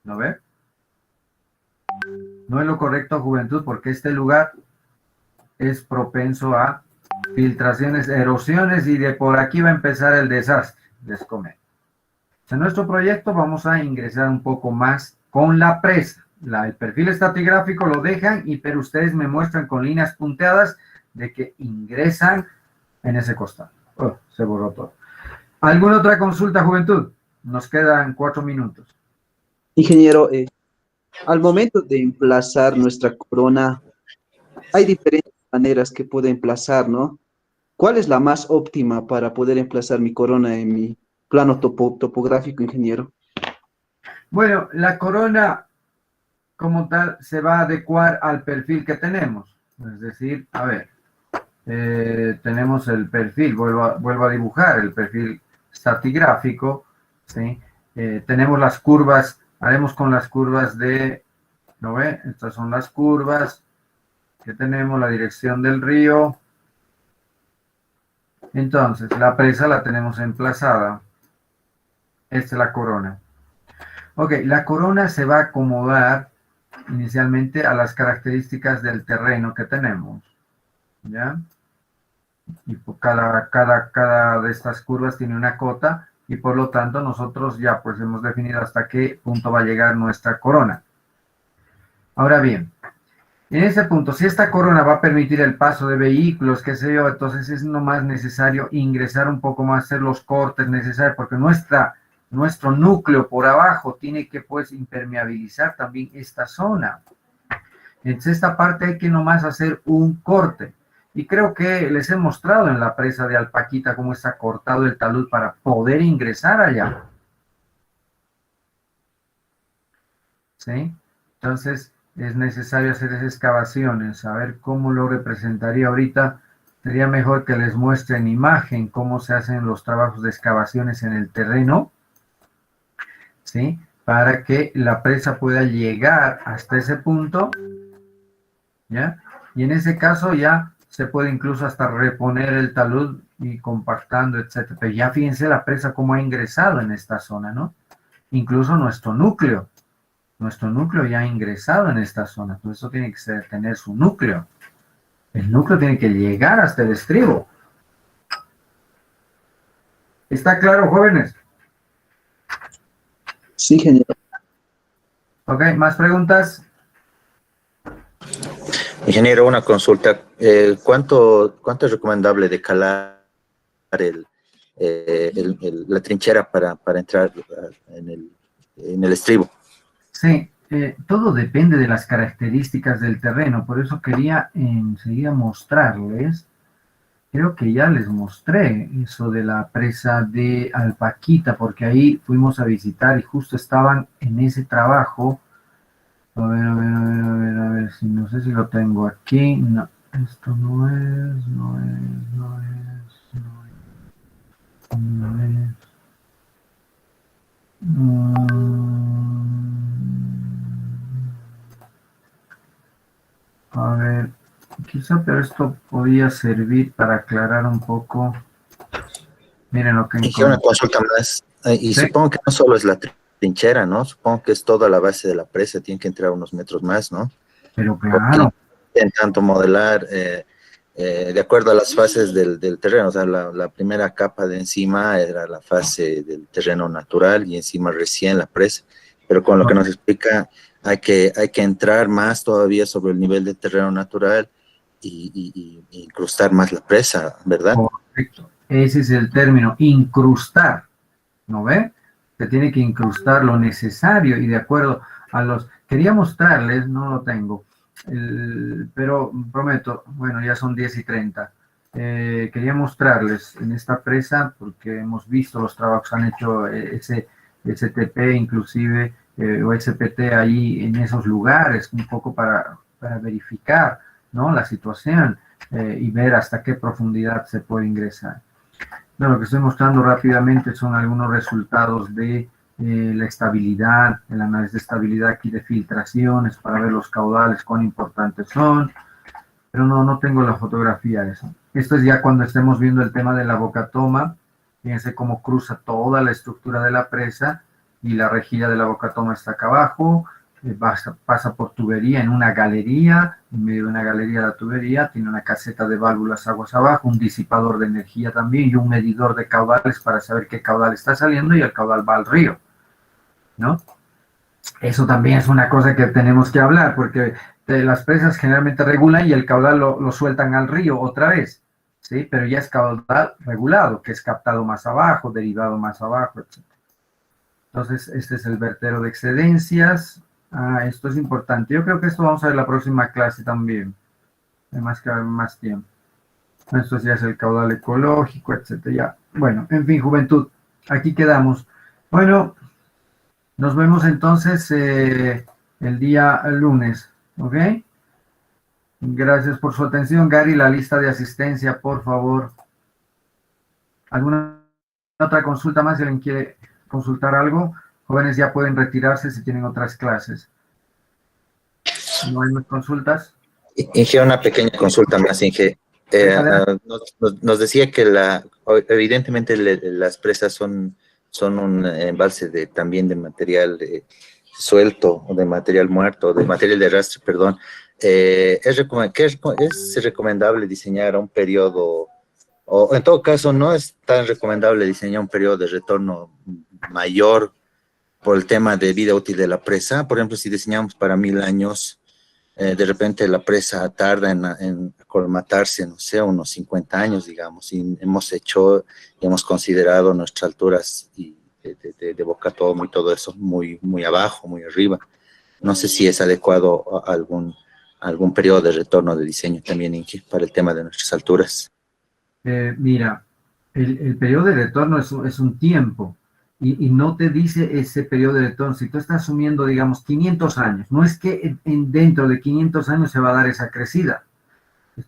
¿no ve? No es lo correcto, juventud, porque este lugar es propenso a filtraciones, erosiones, y de por aquí va a empezar el desastre, les comento. En nuestro proyecto vamos a ingresar un poco más con la presa. El perfil estratigráfico lo dejan, pero ustedes me muestran con líneas punteadas de que ingresan en ese costado. Se borró todo. ¿Alguna otra consulta, juventud? Nos quedan 4 minutos.
Ingeniero, al momento de emplazar nuestra corona, hay diferentes maneras que puede emplazar, ¿no? ¿Cuál es la más óptima para poder emplazar mi corona en mi plano topográfico, ingeniero?
Bueno, la corona como tal se va a adecuar al perfil que tenemos. Es decir, a ver, tenemos el perfil, vuelvo a dibujar el perfil estratigráfico, ¿sí? Tenemos las curvas, haremos con las curvas ¿no ve? Estas son las curvas que tenemos, la dirección del río. Entonces, la presa la tenemos emplazada. Esta es la corona. Ok, la corona se va a acomodar inicialmente a las características del terreno que tenemos, ¿ya? Y cada de estas curvas tiene una cota, y por lo tanto nosotros ya pues hemos definido hasta qué punto va a llegar nuestra corona. Ahora bien, en ese punto, si esta corona va a permitir el paso de vehículos, qué sé yo, entonces es nomás necesario ingresar un poco más, hacer los cortes necesarios, porque nuestro núcleo por abajo tiene que pues impermeabilizar también esta zona. Entonces esta parte hay que nomás hacer un corte. Y creo que les he mostrado en la presa de Alpaquita cómo está cortado el talud para poder ingresar allá. ¿Sí? Entonces es necesario hacer esas excavaciones, a ver cómo lo representaría ahorita. Sería mejor que les muestre en imagen cómo se hacen los trabajos de excavaciones en el terreno, ¿sí? Para que la presa pueda llegar hasta ese punto, ¿ya? Y en ese caso ya se puede incluso hasta reponer el talud y compactando, etcétera. Pero ya fíjense la presa cómo ha ingresado en esta zona, ¿no? Incluso nuestro núcleo ya ha ingresado en esta zona. Todo eso tiene que tener su núcleo. El núcleo tiene que llegar hasta el estribo. ¿Está claro, jóvenes?
Sí, ingeniero.
Ok, ¿más preguntas?
Ingeniero, una consulta. ¿Cuánto es recomendable de calar la trinchera para entrar en el estribo?
Sí, todo depende de las características del terreno. Por eso quería enseguida mostrarles. Creo que ya les mostré eso de la presa de Alpaquita, porque ahí fuimos a visitar y justo estaban en ese trabajo. A ver, si no sé si lo tengo aquí. No, esto no es. A ver, quizá, pero esto podría servir para aclarar un poco. Miren lo que
Y una consulta más. Y
Sí.
supongo que no solo es la trinchera, ¿no? Supongo que es toda la base de la presa, tiene que entrar unos metros más, ¿no?
Pero claro.
Intentando modelar de acuerdo a las fases del terreno. O sea, la primera capa de encima era la fase del terreno natural y encima recién la presa. Pero con lo que nos explica, hay que entrar más todavía sobre el nivel del terreno natural y incrustar más la presa, ¿verdad?
Correcto. Ese es el término, incrustar. ¿No ve? Se tiene que incrustar lo necesario y de acuerdo a los... Quería mostrarles, no lo tengo, pero prometo, bueno, ya son 10:30. Quería mostrarles en esta presa, porque hemos visto los trabajos que han hecho STP inclusive, o SPT ahí en esos lugares, un poco para verificar, ¿no?, la situación y ver hasta qué profundidad se puede ingresar. No, lo que estoy mostrando rápidamente son algunos resultados de la estabilidad, el análisis de estabilidad aquí de filtraciones para ver los caudales, cuán importantes son, pero no tengo la fotografía de eso. Esto es ya cuando estemos viendo el tema de la bocatoma. Fíjense cómo cruza toda la estructura de la presa y la rejilla de la bocatoma está acá abajo. Pasa por tubería en una galería, en medio de una galería la tubería, tiene una caseta de válvulas aguas abajo, un disipador de energía también y un medidor de caudales para saber qué caudal está saliendo y el caudal va al río, ¿no? Eso también es una cosa que tenemos que hablar, porque las presas generalmente regulan y el caudal lo sueltan al río otra vez, ¿sí? Pero ya es caudal regulado, que es captado más abajo, derivado más abajo, etc. Entonces, este es el vertero de excedencias. Esto es importante. Yo creo que esto vamos a ver la próxima clase también. Además que haber más tiempo. Esto ya es el caudal ecológico, etcétera. Ya. Bueno, en fin, juventud. Aquí quedamos. Bueno, nos vemos entonces el día lunes. ¿Ok? Gracias por su atención. Gary, la lista de asistencia, por favor. ¿Alguna otra consulta más? Si alguien quiere consultar algo, jóvenes ya pueden retirarse si tienen otras clases. ¿No hay más consultas?
Inge, una pequeña consulta más, Inge. Nos decía que evidentemente las presas son un embalse también de material suelto, o de material muerto, de material de arrastre, perdón. ¿Es recomendable diseñar un periodo, o en todo caso no es tan recomendable diseñar un periodo de retorno mayor por el tema de vida útil de la presa? Por ejemplo, si diseñamos para 1000 años, de repente la presa tarda en colmatarse, no sé, unos 50 años, digamos, y hemos considerado nuestras alturas de bocatomo y todo eso muy abajo, muy arriba. No sé si es adecuado algún periodo de retorno de diseño también, Inge, para el tema de nuestras alturas.
Mira, el periodo de retorno es un tiempo y no te dice ese periodo de retorno. Si tú estás asumiendo, digamos, 500 años, no es que dentro de 500 años se va a dar esa crecida.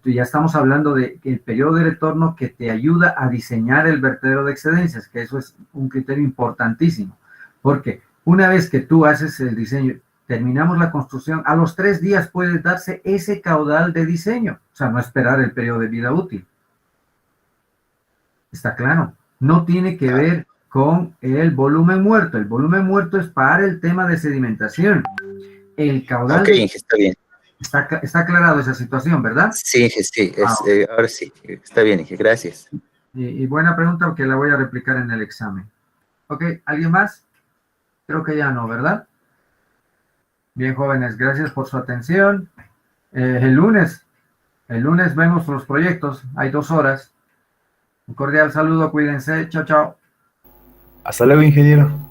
Ya estamos hablando del periodo de retorno que te ayuda a diseñar el vertedero de excedencias, que eso es un criterio importantísimo, porque una vez que tú haces el diseño, terminamos la construcción, a los 3 días puede darse ese caudal de diseño, o sea, no esperar el periodo de vida útil. ¿Está claro? No tiene que ver con el volumen muerto. El volumen muerto es para el tema de sedimentación. El caudal...
Ok, Inge, está bien.
Está aclarado esa situación, ¿verdad?
Sí, Inge, sí. Ahora sí. Está bien, Inge. Gracias.
Y buena pregunta porque la voy a replicar en el examen. Ok, ¿alguien más? Creo que ya no, ¿verdad? Bien, jóvenes, gracias por su atención. El lunes vemos los proyectos. Hay 2 horas. Un cordial saludo, cuídense. Chao, chao.
Hasta luego, ingeniero.